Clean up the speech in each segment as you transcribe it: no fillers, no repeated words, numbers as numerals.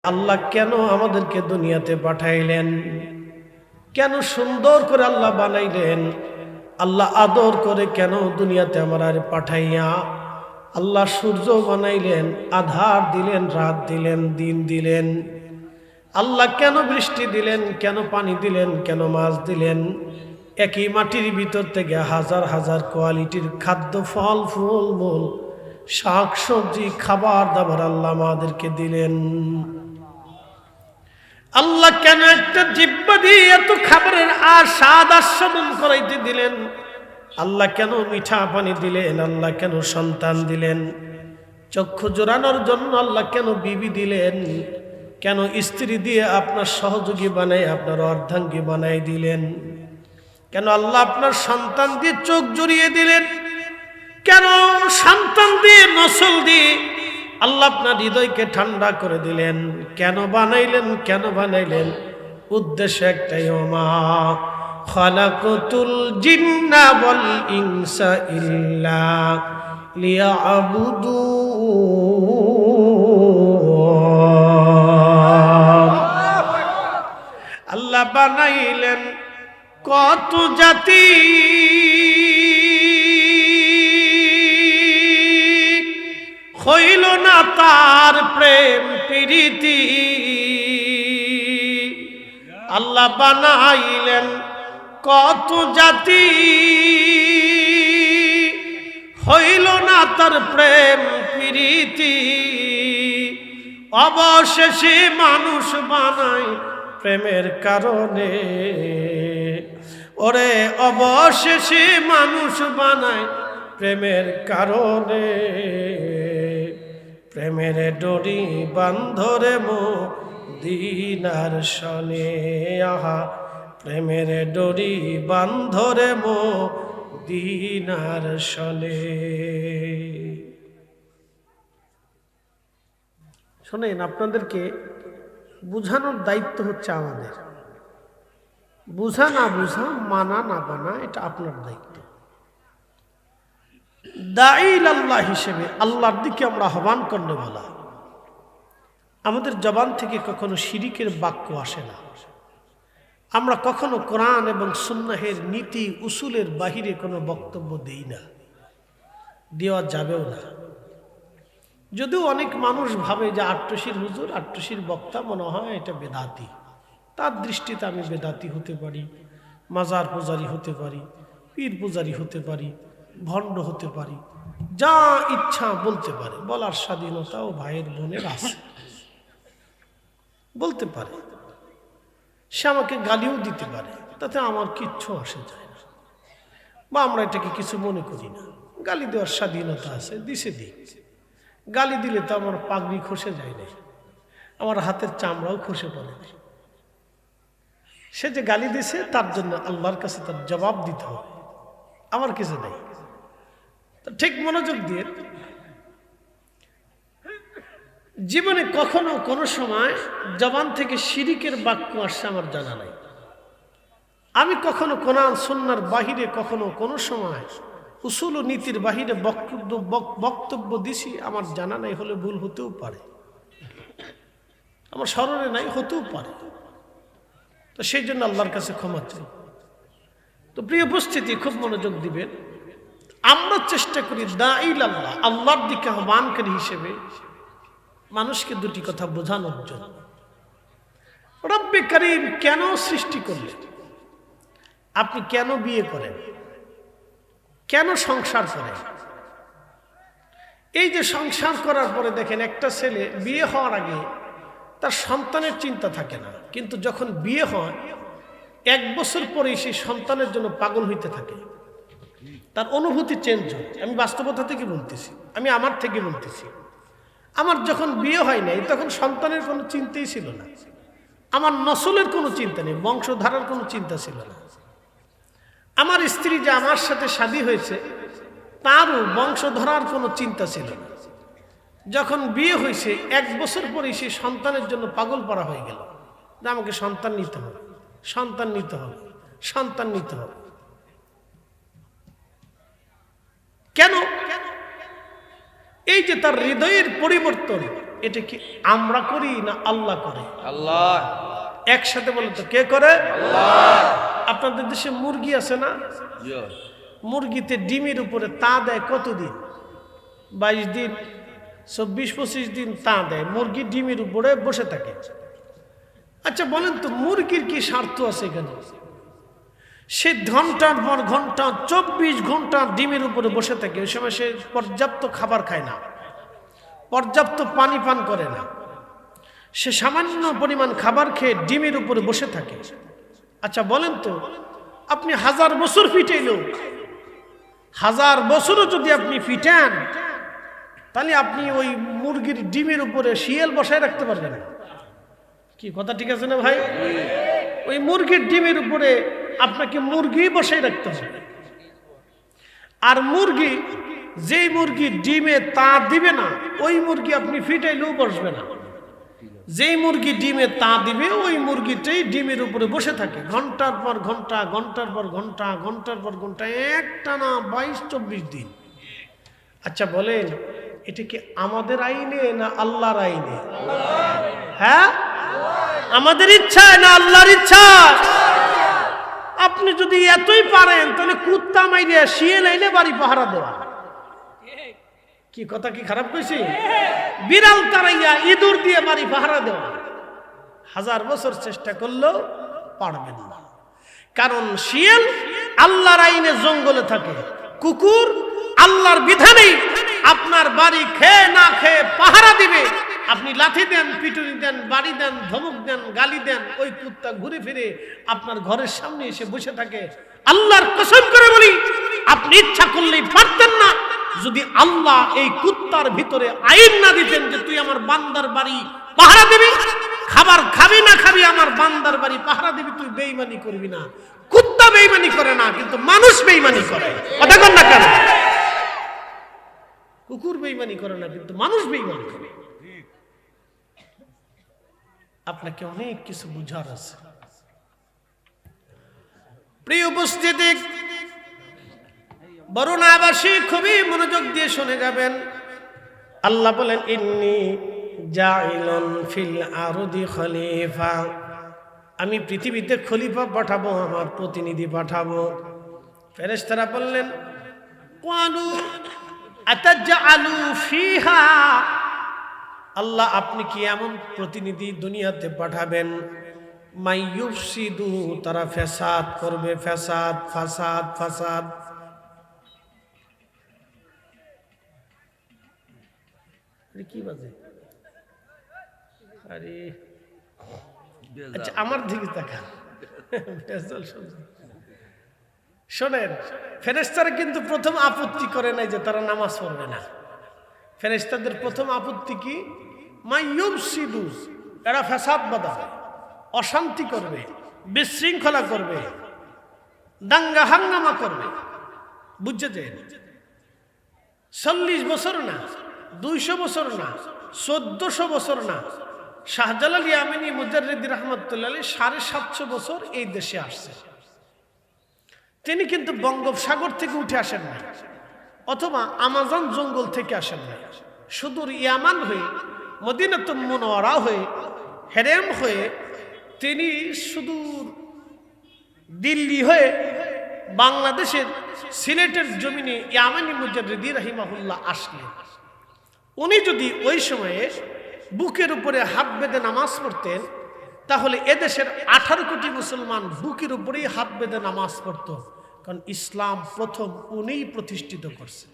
আল্লাহ কেন আমাদেরকে দুনিয়াতে পাঠাইলেন, কেন সুন্দর করে আল্লাহ বানাইলেন, আল্লাহ আদর করে কেন দুনিয়াতে আমার পাঠাইয়া আল্লাহ সূর্য বানাইলেন, আধার দিলেন, রাত দিলেন, দিন দিলেন। আল্লাহ কেন বৃষ্টি দিলেন, কেন পানি দিলেন, কেন মাছ দিলেন। একই মাটির ভিতর থেকে হাজার হাজার কোয়ালিটির খাদ্য, ফল ফুল মূল শাক সবজি খাবার দাবার আল্লাহ আমাদেরকে দিলেন। আল্লাহ কেন একটা জিহ্বা দিয়ে এত খাবারের স্বাদ আস্বাদন করাইতে দিলেন। আল্লাহ কেন মিঠা পানি দিলেন, আল্লাহ কেন সন্তান দিলেন, চক্ষু জোড়ানোর জন্য আল্লাহ কেন বিবি দিলেন, কেন স্ত্রী দিয়ে আপনার সহযোগী বানাই আপনার অর্ধাঙ্গী বানাই দিলেন, কেন আল্লাহ আপনার সন্তান দিয়ে চোখ জড়িয়ে দিলেন, কেন সন্তান দিয়ে নসল দিয়ে আল্লাহ আপনার হৃদয়কে ঠান্ডা করে দিলেন, কেন বানাইলেন, কেন বানাইলেন। উদ্দেশ্য একটাই, ওমা খালাকতুল জিন্না ওয়াল ইনসা ইল্লা লিয়াবুদুন। আল্লাহ বানাইলেন কত জাতি, হইল না তার প্রেম প্রীতি। আল্লাহ বানাইলেন কত জাতি, হইল না তার প্রেম প্রীতি। অবশেষে মানুষ বানায় প্রেমের কারণে, ওরে অবশেষে মানুষ বানায় প্রেমের কারণে। প্রেমের ডোরি বান্ধরে মদিনার সনে, আহা প্রেমের ডোরি বান্ধরে মদিনার সনে। শোনেন, আপনাদেরকে বুঝানোর দায়িত্ব হচ্ছে আমাদের। বুঝা না বুঝা, মানা না মানা, এটা আপনার দায়িত্ব। দাঈল আল্লাহ হিসেবে আল্লাহর দিকে আমরা আহ্বান করলে বলা, আমাদের জবান থেকে কখনো শিরিকের বাক্য আসে না। আমরা কখনো কোরআন এবং সুন্নাহের নীতি উসুলের বাহিরে কোনো বক্তব্য দেই না, দেওয়া যাবেও না। যদিও অনেক মানুষ ভাবে যে আট্টশির হুজুর, আট্টশির বক্তা, মনে হয় এটা বেদাতি। তার দৃষ্টিতে আমি বেদাতি হতে পারি, মাজার পূজারি হতে পারি, পীর পূজারি হতে পারি, ভণ্ড হতে পারি, যা ইচ্ছা বলতে পারে। বলার স্বাধীনতা ও ভাইয়ের বোনের আছে, বলতে পারে। সে আমাকে গালিও দিতে পারে, তাতে আমার কিচ্ছু আসে যায় না, বা আমরা এটাকে কিছু মনে করি না। গালি দেওয়ার স্বাধীনতা আছে, দিছে দিক। গালি দিলে তো আমার পাগড়ি খসে যায় না, আমার হাতের চামড়াও খসে পড়ে না। সে যে গালি দিছে তার জন্য আল্লাহর কাছে তার জবাব দিতে হবে, আমার কিছু নেই। ঠিক মনোযোগ দিয়ে, জীবনে কখনো কোনো সময় জবান থেকে শিরিকের বাক্য আসছে আমার জানা নাই। আমি কখনো কোরআন সুন্নাহর বাহিরে কখনো কোনো সময় উসুল ও নীতির বাহিরে বক্তব্য দিছি, আমার জানা নাই। হলে ভুল হতেও পারে, আমার স্মরণে নাই, হতেও পারে। তো সেই জন্য আল্লাহর কাছে ক্ষমা চাই। তো প্রিয় উপস্থিতি, খুব মনোযোগ দিবেন। আমরা চেষ্টা করি দাঈল আল্লাহ, আল্লাহর দিকে আহ্বানকারী হিসেবে মানুষকে দুটি কথা বোঝানোর জন্য। রব্বে কারীম কেন সৃষ্টি করলেন, আপনি কেন বিয়ে করেন, কেন সংসার করেন। এই যে সংসার করার পরে দেখেন, একটা ছেলে বিয়ে হওয়ার আগে তার সন্তানের চিন্তা থাকে না, কিন্তু যখন বিয়ে হয় 1 বছর পরেই সেই সন্তানের জন্য পাগল হইতে থাকে। তার অনুভূতি চেঞ্জ হয়। আমি বাস্তবতা থেকে বলতেছি, আমি আমার থেকে বলতেছি। আমার যখন বিয়ে হয় নাই, তখন সন্তানের কোনো চিন্তাই ছিল না, আমার নসলের কোনো চিন্তা নেই, বংশধারার কোনো চিন্তা ছিল না। আমার স্ত্রী যে আমার সাথে শাদী হয়েছে, তারও বংশধরার কোনো চিন্তা ছিল না। যখন বিয়ে হয়েছে 1 বছর পরেই সেই সন্তানের জন্য পাগল পড়া হয়ে গেল, যে আমাকে সন্তান নিতে হবে, সন্তান নিতে হবে, সন্তান নিতে হবে। কেন? এই যে তার হৃদয়ের পরিবর্তন, এটা কি আমরা করি না আল্লাহ করে? আল্লাহ। একসাথে বলেন তো, কে করে? আল্লাহ। আপনাদের দেশে মুরগি আছে না? মুরগিতে ডিমের উপরে তা দেয় কতদিন? 22 দিন, 24-25 দিন তা দেয়, মুরগি ডিমের উপরে বসে থাকে। আচ্ছা বলেন তো, মুরগির কি স্বার্থ আছে এখানে? সে ঘন্টার পর ঘন্টা 24 ঘন্টা ডিমের উপরে বসে থাকে। ওই সময় সে পর্যাপ্ত খাবার খায় না, পর্যাপ্ত পানি পান করে না, সে সামান্য পরিমাণ খাবার খেয়ে ডিমের উপরে বসে থাকে। আচ্ছা বলেন তো, আপনি 1000 বছর ফিটাইলেও, 1000 বছরও যদি আপনি ফিটান, তাহলে আপনি ওই মুরগির ডিমের উপরে শিয়াল বসায় রাখতে পারবেন? কি কথা ঠিক আছে না ভাই? ওই মুরগির ডিমের উপরে আপনাকে মুরগি বসায় রাখতে হবে। আর মুরগি, যেই মুরগি ডিমে তা দিবে না, ওই মুরগি আপনি ফিটাইলেও বসবে না। যেই মুরগি ডিমে তা দিবে, ওই মুরগিটাই ডিমের উপরে বসে থাকে ঘন্টার পর ঘন্টা, ঘন্টার পর ঘন্টা, ঘন্টার পর ঘন্টা, একটানা 22-24 দিন। আচ্ছা বলেন, এটা কি আমাদের আইনে না আল্লাহর আইনে? হ্যাঁ, আমাদের ইচ্ছা না আল্লাহর ইচ্ছা? আপনি যদি এতই পারেন, তাহলে কুত্তা মাইরিয়া শিয়াল আইনে বাড়ি পাহারা দেওয়া। কি কথা কি খারাপ কইছি? বিড়াল তারাইয়া ইঁদুর দিয়ে বাড়ি পাহারা দেওয়া। 1000 বছর চেষ্টা করলেও পারবেন না। কারণ শিয়াল আল্লাহর আইনে জঙ্গলে থাকে, কুকুর আল্লাহর বিধানেই আপনার বাড়ি খেয়ে না খেয়ে পাহারা দিবে। আপনি লাথি দেন, পিটুনি দেন, বাড়ি দেন, ধমক দেন, গালি দেন, ওই কুত্তা ঘুরে ফিরে আপনার ঘরের সামনে এসে বসে থাকে। আল্লাহর কসম করে বলি, আপনি ইচ্ছা করলেই পারতেন না, যদি আল্লাহ এই কুত্তার ভিতরে আইন না দিতেন যে তুই আমার বান্দার বাড়ি পাহারা দিবি, খাবার খাবি না খাবি, আমার বান্দার বাড়ি পাহারা দিবি, তুই বেঈমানি করবি না। কুত্তা বেঈমানি করে না, কিন্তু মানুষ বেঈমানি করে। কথা বল না কেন? কুকুর বেঈমানি করে না, কিন্তু মানুষ বেঈমানি করে। আপনাকে অনেক কিছু বুঝার আছে। প্রিয় উপস্থিতি, বরুণাবাসী খুবই মনোযোগ দিয়ে শুনে যাবেন। আল্লাহ বলেন, ইন্নী জাইলুন ফিল আরদি খলিফা, আমি পৃথিবীতে খলিফা পাঠাবো, আমার প্রতিনিধি পাঠাবো। ফেরেশতারা বললেন, ক্বালু আতাজআলু ফিহা, আল্লাহ আপনি কি এমন প্রতিনিধি দুনিয়াতে পাঠাবেন, মাইয়ুফসিদু, তারা ফ্যাসাদ করবে, ফ্যাসাদ, ফাসাদ, ফাসাদ। কি বাজে? আরে আচ্ছা, আমার দিকে তাকান। শোনেন, ফেরেশতারা কিন্তু প্রথম আপত্তি করে নাই যে তারা নামাজ পড়বে না। ফেরেশতাদের প্রথম আপত্তি কি? মাইয়ুফসিদু, এরা ফ্যাসাদ বাঁধাবে, অশান্তি করবে, বিশৃঙ্খলা করবে, দাঙ্গা হাঙ্গামা করবে। বুঝছেন? 40 বছর না, 200 বছর না, 1400 বছর না, শাহজালাল ইয়ামানি মুজাররিদি রাহমাতুল্লাহ আলাইহি 750 বছর এই দেশে আসছে। তিনি কিন্তু বঙ্গোপসাগর থেকে উঠে আসেন না, অথবা আমাজন জঙ্গল থেকে আসেন না। সুদূর ইয়ামান হয়ে, মদিনাতুল মুনাওয়ারা হয়ে, হেরেম হয়ে, তিনি সুদূর দিল্লি হয়ে বাংলাদেশের সিলেটের জমিনে ইয়ামানি মুজাররিদি রাহিমাহুল্লাহ আসলেন। উনি যদি ওই সময়ে বুকের উপরে হাত বেঁধে নামাজ পড়তেন, তাহলে এদেশের 18 কোটি মুসলমান বুকের উপরেই হাত বেঁধে নামাজ পড়ত। কারণ ইসলাম প্রথম উনিই প্রতিষ্ঠিত করছে।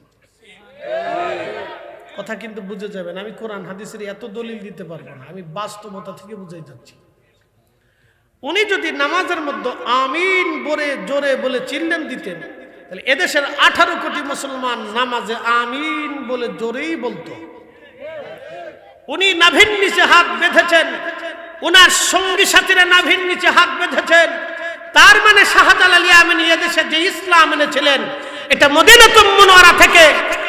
কথা কিন্তু বুঝে যাবেন, আমি কোরআন হাদিসের এত দলিল দিতে পারবো না, আমি বাস্তবতা থেকে বুঝাই যাচ্ছি। উনি যদি নামাজের মধ্যে আমিন বলে জোরে বলে চিল্লেন দিতেন, তাহলে এদেশের 18 কোটি মুসলমান নামাজে আমিন বলে জোরেই বলতো। উনি নাভির নিচে হাত বেঁধেছেন, উনার সঙ্গী সাথীরা নাভির নিচে হাত বেঁধেছেন। তার মানে শাহজালাল ইয়ামানি এদেশে যে ইসলাম এনেছিলেন, এটা মদিনাতুল মুনাওয়ারা থেকে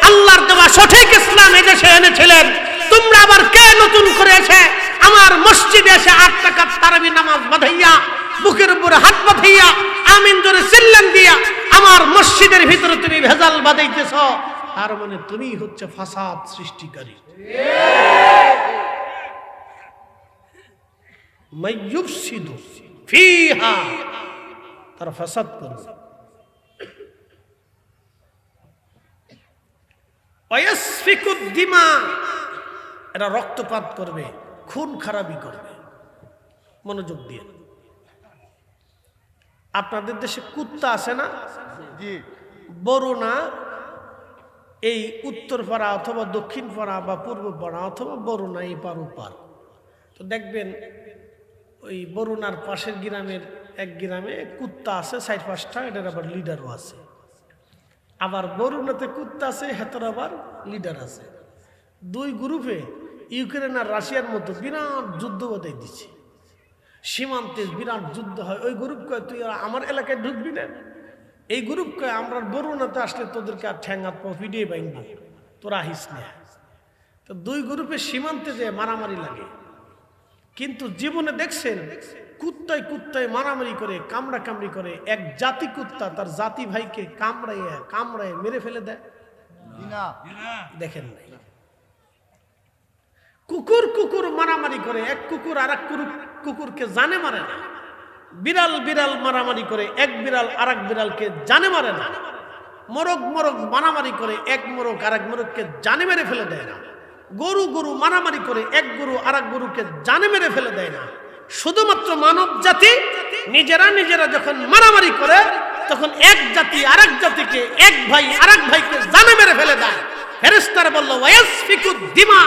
আল্লাহর দেওয়া সঠিক ইসলাম এদেশে এনেছিলেন। তোমরা আবার কে নতুন করে এসে আমার মসজিদে এসে 8 রাকাত তারাবি নামাজ বাঁধাইয়া, বুকের উপরে হাত বাঁধাইয়া, আমিন জোরে চিল্লান দিয়া আমার মসজিদের ভিতরে তুমি ভেজাল বাঁধাইতেছ, তার মানে তুমি হচ্ছে ফাসাদ সৃষ্টিকারী। মাইয়ুফসিদু ফিহা, তারা ফাসাদ করবে। ওয়াসফিকুদ দিমা, এরা রক্তপাত করবে, খুন খারাপি করবে। মনোযোগ দিয়ে, আপনাদের দেশে কুত্তা আছে না? বরুণা, এই উত্তরপাড়া অথবা দক্ষিণ পাড়া বা পূর্বপাড়া অথবা বরুণা, এই পার ওপার, তো দেখবেন ওই বরুণার পাশের গ্রামের এক গ্রামে কুত্তা আছে 4-5টা, এটার আবার লিডারও আছে। আবার বরুণাতে কুত্তা আছে, হেতর আবার লিডার আছে। দুই গ্রুপে ইউক্রেন আর রাশিয়ার মতো বিরাট যুদ্ধ বাধাই দিচ্ছে, সীমান্তে বিরাট যুদ্ধ হয়। ওই গ্রুপ কয় তুই আমার এলাকায় ঢুকবি না, এই গ্রুপ কয় আমরা বরুণাতে আসলে তোদেরকে আর ঠ্যাঙ্গাত পিডিয়ে বাইব, তোরা আহিস না। তো দুই গ্রুপের সীমান্তে যে মারামারি লাগে। কিন্তু জীবনে দেখছেন কুত্তায় কুত্তায় মারামারি করে, কামড়া কামড়ি করে, এক জাতি কুত্তা তার জাতি ভাইকে কামড়ায় মেরে ফেলে দেয়? দেখেন নাই? কুকুর কুকুর মারামারি করে, এক কুকুর আর এক কুকুরকে জানে মারে না। বিড়াল বিড়াল মারামারি করে, এক বিড়াল আর এক বিড়ালকে জানে মারে না। মোরগ মোরগ মারামারি করে, এক মোরগ আর এক মোরগকে জানে মেরে ফেলে দেয় না। গরু গরু মারামারি করে, এক গরু আর এক গরুকে জানে মেরে ফেলে দেয় না। শুধুমাত্র মানব জাতি নিজেরা নিজেরা যখন মারামারি করে, তখন এক জাতি আর এক জাতিকে, এক ভাই আর এক ভাইকে জানে মেরে ফেলে দেয়। ফেরেশতারা বলল ওয়াসফিকুদ দিমা,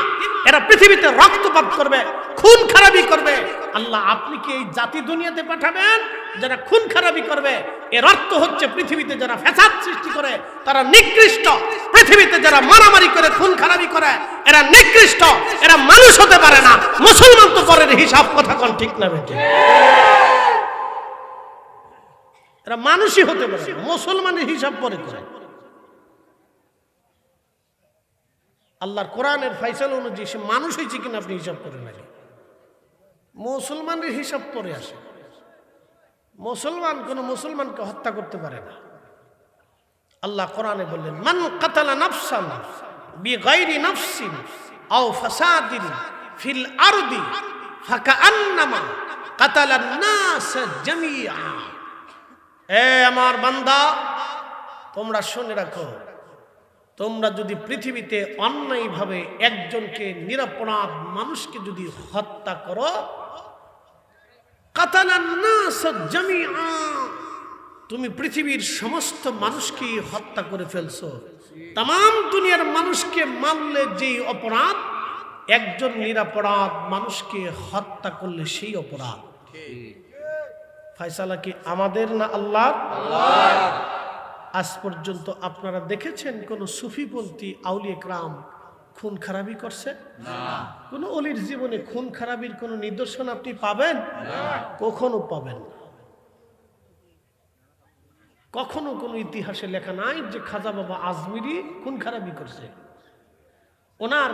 এরা পৃথিবীতে রক্তপাত করবে, খুন খারাপি করবে। আল্লাহ, আপনি কি এই জাতি দুনিয়াতে পাঠাবেন যারা খুন খারাপি করবে? এর অর্থ হচ্ছে পৃথিবীতে যারা ফ্যাসাদ সৃষ্টি করে তারা নিকৃষ্ট। পৃথিবীতে যারা মারামারি করে, খুন খারাপি করে, এরা নিকৃষ্ট, এরা মানুষ হতে পারে না। মুসলমান তো পরের হিসাব, কথা কোন ঠিক না বেঠিক? এরা মানুষই হতে পারে না, মুসলমানের হিসাব পরে করে। আল্লাহর কোরআনের ফয়সালা অনুযায়ী সে মানুষ হয়েছে কিনা আপনি হিসাব করেন আগে। মুসলমানের হিসাব পরে আসে। মুসলমান কোন মুসলমানকে হত্যা করতে পারে না। আল্লাহ কোরআনে বললেন, মান কাতালা নাফসান বিগাইরি নাফসিন আও ফাসাদিন ফিল আরদি ফাকান্নামা কাতালান নাস জামিআ। এ আমার বান্দা, তোমরা শুনে রাখো, তোমরা যদি পৃথিবীতে অন্যায়ভাবে একজনকে, নিরপরাধ মানুষকে যদি হত্যা করো, কাতালান নাস জামিআ, তুমি পৃথিবীর সমস্ত মানুষকে হত্যা করে ফেলছো। তাম দুনিয়ার মানুষকে মারলে যেই অপরাধ, একজন নিরপরাধ মানুষকে হত্যা করলে সেই অপরাধ। ফয়সালা কি আমাদের না আল্লাহর? আজ পর্যন্ত আপনারা দেখেছেন কোন সুফিপন্থী আউলিয়া কেরাম খুন খারাপি করছে? কোন অলির জীবনে খুন খারাপির কোন নিদর্শন আপনি পাবেন? কখনো পাবেন না। কখনো কোনো ইতিহাসে লেখা নাই যে খাজা বাবা আজমিরি খুন খারাপি করছে। ওনার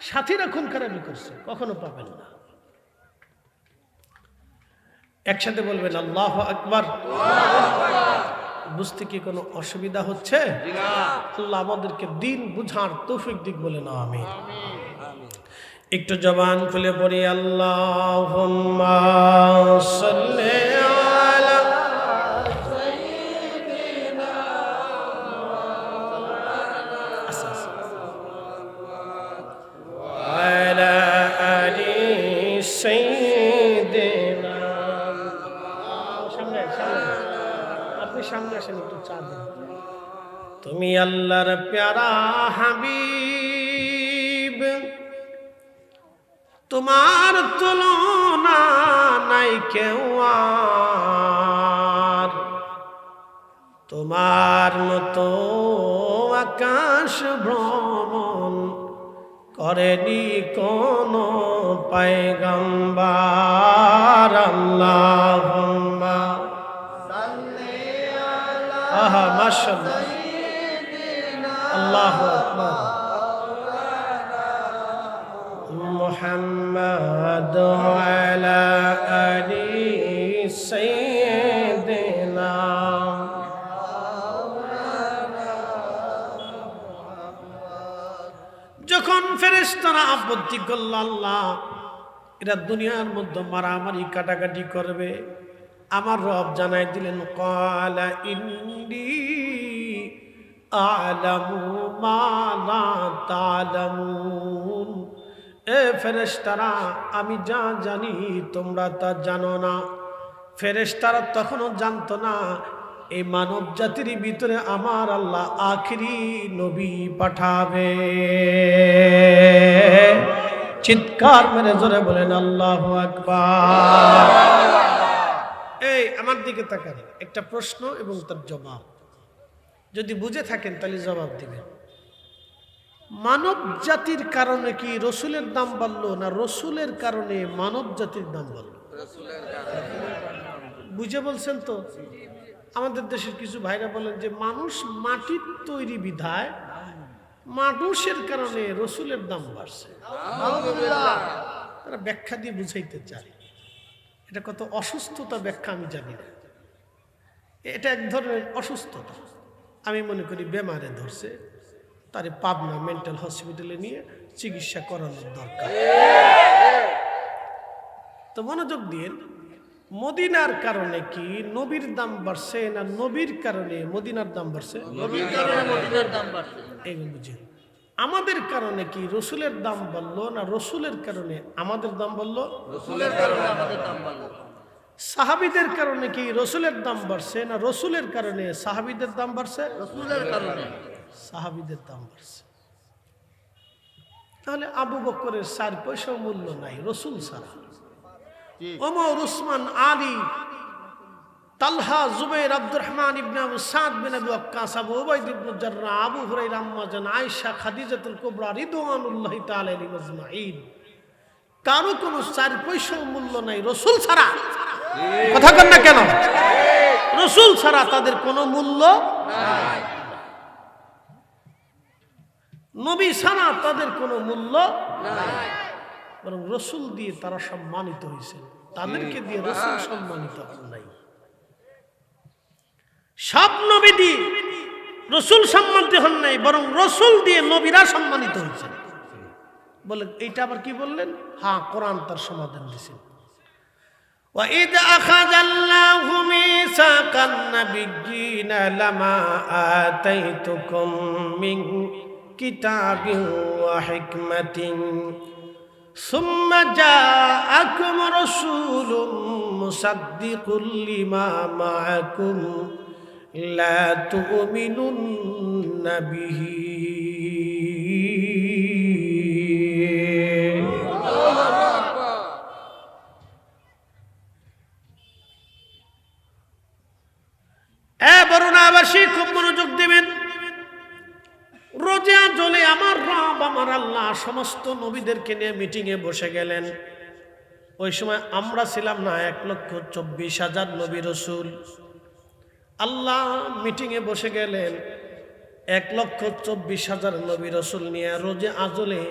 সাথীরা খুন খারাপি করছে, কখনো পাবেন না। একসাথে বলবেন আল্লাহু আকবার। বুঝতে কি কোনো অসুবিধা হচ্ছে? আল্লাহ আমাদেরকে দিন বুঝার তৌফিক দিক, বলে না আমিন। একটু জবান খুলে পড়ি আল্লাহুম্মা সাল্লি আলা সাইয়্যিদিনা ওয়া আলা আলি সাইয়্যিদিনা। আপনি সামনে আসেন, একটু চা দেন। তুমি আল্লাহর প্যারা হাবিব, তোমার তুলনা নাই কেউ আর, তোমার মতো আকাশ ভ্রমণ করেনি কোন পয়গম্বর। আল্লাহুম্মা সাল্লি আলা সাইয়্যিদিনা আল্লাহু আকবার মুহাম্মাদ ওয়া আলা আলি সাইয়্যিদিনা। যখন ফেরেশতারা আপত্তি করল, আল্লাহ এরা দুনিয়ার মধ্যে মারামারি কাটাকাটি করবে। আমার রব জানাই দিলেন ক্বালা ইন্নী আ'লামু মা লা তা'লামুন। এ ফেরেশতারা, আমি যা জানি তোমরা তা জানো না। ফেরেশতারা তখনও জানতো না এই মানব জাতির ভিতরে আমার আল্লাহ আখিরি নবী পাঠাবে। চিৎকার মেরে জোরে বলেন আল্লাহু আকবার। এই আমার দিকে তাকান, একটা প্রশ্ন এবং তার জবাব। যদি বুঝে থাকেন তাহলে জবাব দিবেন। মানব জাতির কারণে কি রসুলের দাম বাড়লো, না রসুলের কারণে মানব জাতির দাম বাড়লো? বুঝে বলছেন তো? আমাদের দেশের কিছু ভাইরা বলেন যে মানুষ মাটির তৈরি বিধায় মানুষের কারণে রসুলের দাম বাড়ছে। তারা ব্যাখ্যা দিয়ে বুঝাইতে চায়। এটা কত অসুস্থতা ব্যাখ্যা আমি জানি না। এটা এক ধরনের অসুস্থতা। আমি মনে করি বেমারে ধরছে, তারে পাবনা মেন্টাল হসপিটালে নিয়ে চিকিৎসা করানোর দরকার। তো মনোযোগ দিয়ে, মদিনার কারণে কি নবীর দাম বাড়ছে, না নবীর কারণে মদিনার দাম বাড়ছে? এই বুঝে। আমাদের কারণে কি রসুলের দাম বাড়লো, না রসুলের কারণে আমাদের দাম বাড়লো? রসুলের কারণে আমাদের দাম বাড়লো। সাহাবীদের কারণে কি রসুলের দাম বাড়ছে, না রসুলের কারণে সাহাবীদের দাম বাড়ছে? রসুলের কারণে সাহাবীদের দাম বাড়ছে। তাহলে আবু বকরের 4 পয়সা মূল্য নাই রসুল ছাড়া। ওমর, উসমান, আলী, তালহা, জুবাইর, আব্দুর রহমান ইবনে আবু সাদ বিন আবি ওয়াক্কাস, আবু উবাইদ ইবনে জাররাহ, আবু হুরায়রা, আম্মা জান আয়েশা, খাদিজাতুল কুবরা রিদওয়ানুল্লাহি তাআলা আলাইহিম আজমাইন, কারো কোনো 4 পয়সা মূল্য নাই রসুল ছাড়া। কথা কন না কেন? রসুল ছাড়া তাদের কোনো মূল্য নাই। নবী ছাড়া তাদের কোনো মূল্য নাই। বরং রসুল দিয়ে তারা সম্মানিত হয়েছে, তাদেরকে দিয়ে রসুল সম্মানিত হন নাই। সব নবী দিয়ে রসুল সম্মানিত হন নাই, বরং রসুল দিয়ে নবীরা সম্মানিত হয়েছে। বলে এইটা আবার কি বললেন? হ্যাঁ, কোরআন তার সমাধান দিয়েছেন। وَإِذْ أَخَذَ اللَّهُ مِيثَاقَ النَّبِيِّينَ لَمَا آتَيْتُكُم مِّن كِتَابٍ وَحِكْمَةٍ ثُمَّ جَاءَكُمْ رَسُولٌ مُصَدِّقٌ لِّمَا مَعَكُمْ لَا تُؤْمِنُنَّ بِهِ বরুণাবাসী খুব মনোযোগ দিবেন। রোজা জ্বলে আমার রব আমার আল্লাহ সমস্ত নবীদেরকে নিয়ে মিটিংয়ে বসে গেলেন। ওই সময় আমরা ছিলাম না 1,24,000 নবী রসুল। আল্লাহ মিটিংয়ে বসে গেলেন 1,24,000 নবী রসুল নিয়ে। রোজে আজলে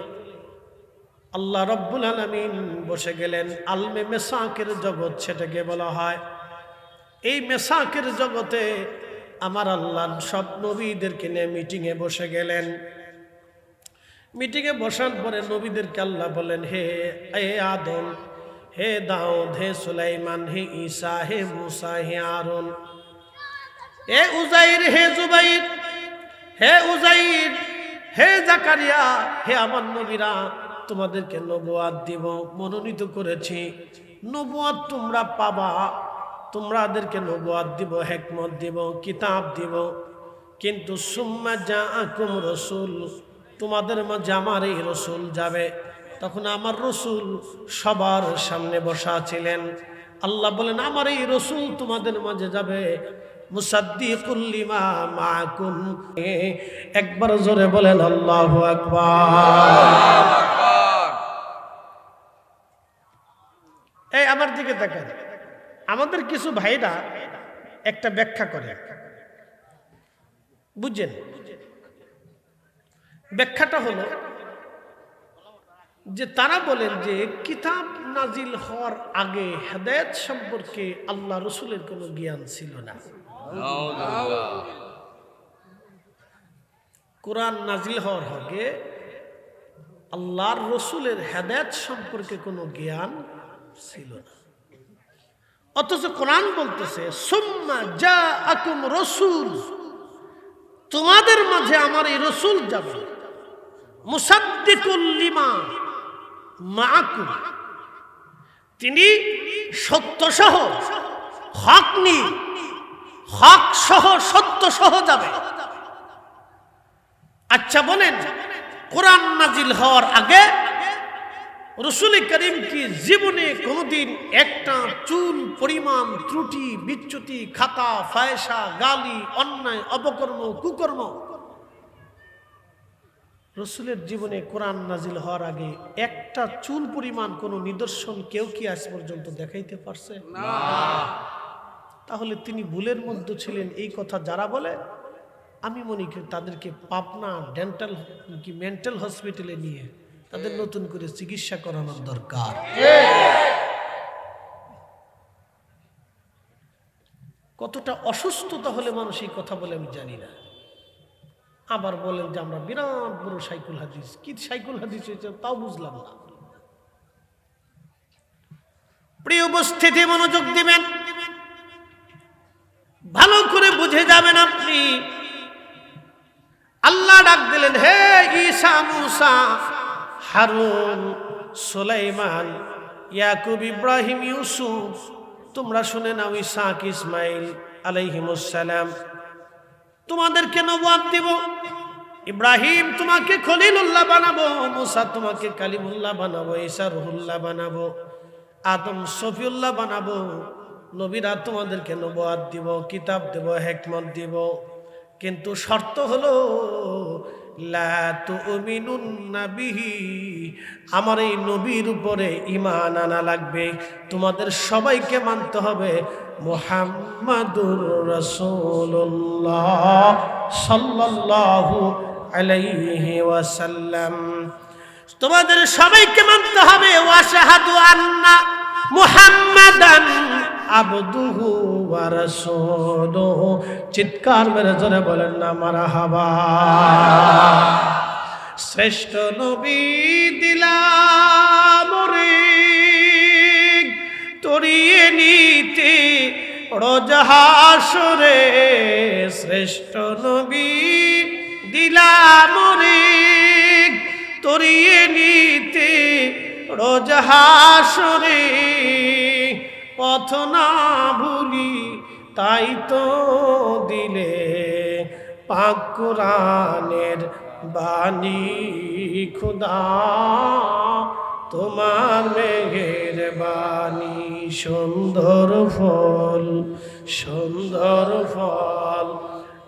আল্লাহ রব্বুল আলামিন বসে গেলেন আলমে মেসাকের জগৎ, সেটাকে বলা হয়। এই মেসাকের জগতে আমার আল্লাহ সব নবীদেরকে নিয়ে মিটিংয়ে বসে গেলেন। মিটিংয়ে বসার পরে নবীদেরকে আল্লাহ বলেন, হে আদম, হে দাউদ, হে সুলাইমান, হে ঈসা, হে মুসা, হে আরুন, হে উজাইর, হে জুবাইর, হে উজাইর, হে জাকারিয়া, হে আমার নবীরা, তোমাদেরকে নবুয়াত দিব, মনোনীত করেছি। নবুয়াত তোমরা পাবা, তোমাদেরকে নবুয়াত দিব, হিকমত দিব, কিতাব দিব। কিন্তু সুম্মা জাআকুম রাসূল, তোমাদের মাঝে আমার এই রসুল যাবে। তখন আমার রসুল সবার সামনে বসা ছিলেন। আল্লাহ বলেন, আমার এই রসুল তোমাদের মাঝে যাবে মুসাদ্দিকুল লিমা মাআকুম। একবার জোরে বলেন আল্লাহু আকবার। এই আমার দিকে তাকান। আমাদের কিছু ভাইরা একটা ব্যাখ্যা করে, বুঝছেন? ব্যাখ্যাটা হলো যে তারা বলেন যে কিতাব নাজিল হওয়ার আগে হেদায়েত সম্পর্কে আল্লাহ রসুলের কোনো জ্ঞান ছিল না। কোরআন নাজিল হওয়ার আগে আল্লাহর রসুলের হেদায়েত সম্পর্কে কোনো জ্ঞান ছিল না। অথচ কোরআন বলতেছে সুম্মা জাআকুম রাসূল, তোমাদের মাঝে আমার এই রসুল যাবে, মুসাদ্দিকুল লিমা মাআকুম, তিনি সত্য সহ হক নিয়ে, হক সহ সত্য সহ যাবে। আচ্ছা বলেন, কোরআন নাজিল হওয়ার আগে রাসূল করিম কি জীবনে কোনোদিন একটা চুল পরিমাণ ত্রুটি বিচ্যুতি খাতা ফায়সা গালি অন্যায় অপকর্ম কুকর্ম রাসূলের জীবনে কোরআন নাজিল হওয়ার আগে একটা চুল পরিমাণ কোনো নিদর্শন কেউ কি আজ পর্যন্ত দেখাইতে পারছে? না। তাহলে তিনি ভুলের মধ্যে ছিলেন এই কথা যারা বলে, আমি মনে করি তাদেরকে পাবনা ডেন্টাল কি মেন্টাল হসপিটালে নিয়ে তাদের নতুন করে চিকিৎসা করানোর দরকার। কতটা অসুস্থতা হলে মানুষ এই কথা বলে আমি জানি না। আবার বলেন যে আমরা বিরাট বড় সাইকুল হাদিস, কি সাইকুল হাদিস হয়েছে তাও বুঝলাম না। প্রিয় উপস্থিতি, মনোযোগ দিবেন, ভালো করে বুঝে যাবেন আপনি। আল্লাহ ডাক দিলেন, হে ঈসা মুসা হারুন সুলাইমান ইয়াকুব ইব্রাহিম ইউসুফ, তোমরা শুনে নাও ইসহাক ইসমাইল আলাইহিমুস সালাম, তোমাদেরকে নবুয়ত দিব। ইব্রাহিম তোমাকে খলিলুল্লাহ বানাবো, মুসা তোমাকে কালিমুল্লাহ বানাবো, ঈসা রুহুল্লাহ বানাবো, আদম সফিউল্লাহ বানাবো। নবীরা তোমাদেরকে নবুয়ত দিব, কিতাব দেব, হিকমত দিব, কিন্তু শর্ত হলো লা তুমিনুন্না বিহি, আমার এই নবীর উপরে ঈমান আনা লাগবে, তোমাদের সবাইকে মানতে হবে মুহাম্মাদুর রাসূলুল্লাহ সাল্লাল্লাহু আলাইহি ওয়াসাল্লাম, তোমাদের সবাইকে মানতে হবে। ওয়াশহাদু আন্না মুহাম্মাদান আবদুহু ওয়া রাসূলুহু, চিৎকার মেরে জোরে বলেন না মারহাবা। শ্রেষ্ঠ নবী দিলাম রে তরিয়ে নিতে রোজ হাসরে, শ্রেষ্ঠ নবী দিলাম রে তরিয়ে নিতে রোজ হাসরে, পথ না ভুলি তাই তো দিলে পাক কুরআনের বাণী, খুদা তোমার মেহেরবানি, সুন্দর ফল সুন্দর ফল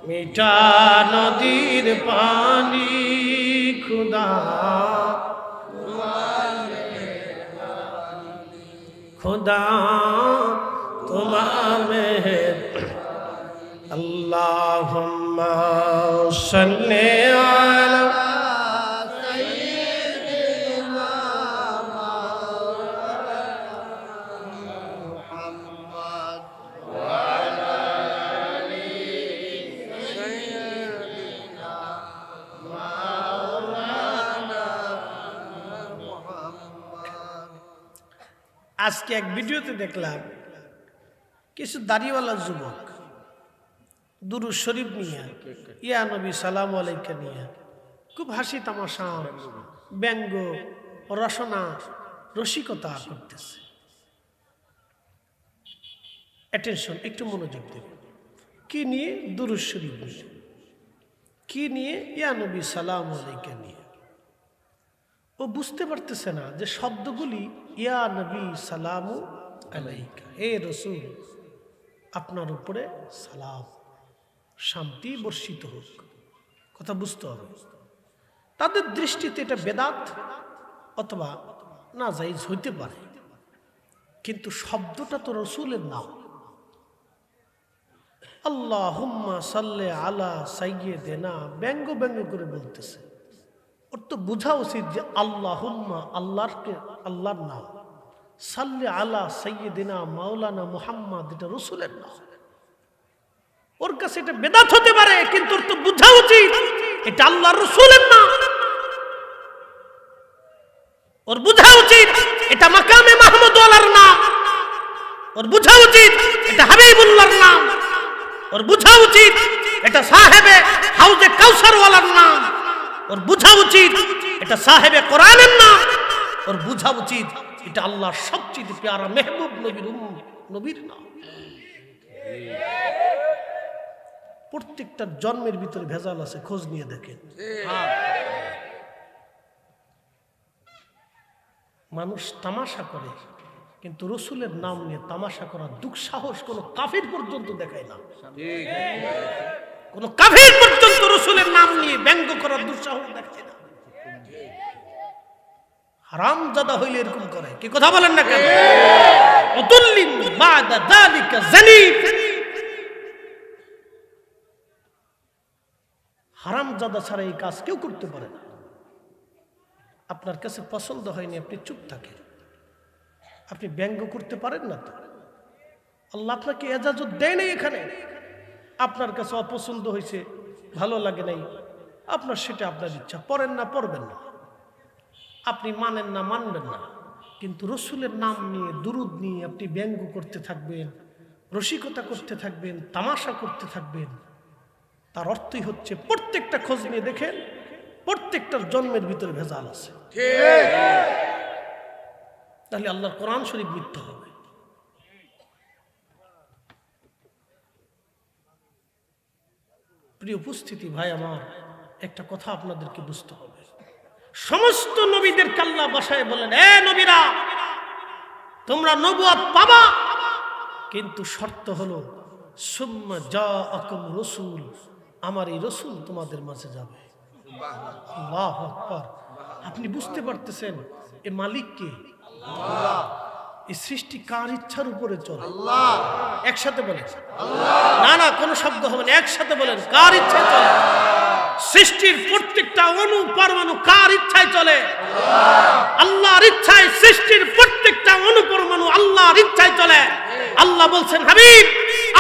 মিঠা নদীর পানি, খুদা খুদা তোমার মেহের। আল্লাহুম্মা সাল্লি আলা সাইয়্যিদিনা মুহাম্মদ ওয়া আলা আলি সাইয়্যিদিনা মাওলানা মুহাম্মদ। আজকে এক ভিডিওতে দেখলাম কিছু দাড়িওয়ালা যুবক দুরূদ শরীফ নিয়ে, ইয়া নবী সালাম আলাইকা নিয়ে খুব হাসি তামাশা ব্যঙ্গ রসনা রসিকতা করতেছে। অ্যাটেনশন, একটু মনোযোগ দেবেন। কি নিয়ে? দুরূদ শরীফ নিয়ে। কি নিয়ে? ইয়া নবী সালাম আলাইকা নিয়ে। ও বুঝতে পারতেছে না যে শব্দগুলি ইয়া নবী সালামু আলাইকা, হে রাসূল আপনার উপরে সালাম শান্তি বর্ষিত হোক, কথা বুঝতে হবে। তাদের দৃষ্টিতে এটা বেদাত অথবা না জায়েজ হইতে পারে, কিন্তু শব্দটা তো রাসূলের নাম। আল্লাহুম্মা সাল্লি আলা সাইয়্যিদিনা ব্যঙ্গ ব্যঙ্গ করে বলতেছে। ওর তো বোঝা উচিত যে আল্লাহুম্মা আল্লাহর নাম, সাল্লি আলা সাইয়্যিদিনা মাওলানা মুহাম্মদ এটা রাসূলের নাম। ওর কাছে এটা বেদাত হতে পারে, কিন্তু ওর তো বোঝা উচিত এটা আল্লাহর রাসূলের নাম। ওর বুঝা উচিত এটা মাকামে মাহমুদ ওয়ালার নাম, ওর বুঝা উচিত এটা হাবিবুল্লাহর নাম, ওর বুঝা উচিত এটা সাহেবে হাউজে কাউসার ওয়ালার নাম, ওর বুঝা উচিত এটা সাহেবে কোরআনের নাম, ওর বুঝা উচিত এটা আল্লাহর সবচেয়ে প্যারা মেহবুব নবীর নাম। প্রত্যেকটা জন্মের ভিতরে ভেজাল আছে, খোঁজ নিয়ে দেখেন। মানুষ তামাশা করে, কিন্তু রসুলের নাম নিয়ে তামাশা করার দুঃসাহস কোন কাফির পর্যন্ত দেখায় না। কোন কাফির পর্যন্ত রসুলের নাম নিয়ে ব্যঙ্গ করার দুঃসাহস দেখায় না। হারামজাদা হইলে এরকম করে, কি কথা বলেন না কেন? উতুল্লিন বাদা যালিকা জালিম। হারামজাদা ছাড়া এই কাজ কেউ করতে পারে না। আপনার কাছে পছন্দ হয়নি, আপনি চুপ থাকেন, আপনি ব্যঙ্গ করতে পারেন না তো। আল্লাহ আপনাকে এজাজত দেয় নাই এখানে। আপনার কাছে অপছন্দ হয়েছে, ভালো লাগে নাই, আপনার সেটা আপনার ইচ্ছা, পড়েন না পড়বেন না, আপনি মানেন না মানবেন না। কিন্তু রসুলের নাম নিয়ে দুরুদ নিয়ে আপনি ব্যঙ্গ করতে থাকবেন, রসিকতা করতে থাকবেন, তামাশা করতে থাকবেন, তার অর্থই হচ্ছে প্রত্যেকটা খোঁজ নিয়ে দেখেন, প্রত্যেকটার জন্মের ভিতরে ভেজাল আছে। তাহলে আল্লাহর কোরআন শরীফ মিথ্যা হবে। প্রিয় উপস্থিতি ভাই আমার, একটা কথা আপনাদেরকে বুঝতে হবে। সমস্ত নবীদের কাল্লা বাসায় বলেন, এ নবীরা, তোমরা নবুয়ত পাবা, কিন্তু শর্ত হলো সুম্মা জাআকুম রাসূল, আমার এই রসুল তোমাদের মাঝে যাবে। আল্লাহু আকবার। আপনি বুঝতে পারতেছেন এ মালিক কে? আল্লাহ। এই সৃষ্টি কার ইচ্ছার উপরে চলে? আল্লাহ। একসাথে বলেন না, না কোনো শব্দ হবে না, একসাথে বলেন কার ইচ্ছায় চলে? সৃষ্টির প্রত্যেকটা অণু পরমাণু কার ইচ্ছায় চলে? আল্লাহর ইচ্ছায়। সৃষ্টির প্রত্যেকটা অণু পরমাণু আল্লাহর ইচ্ছায় চলে। আল্লাহ বলছেন, হাবিব,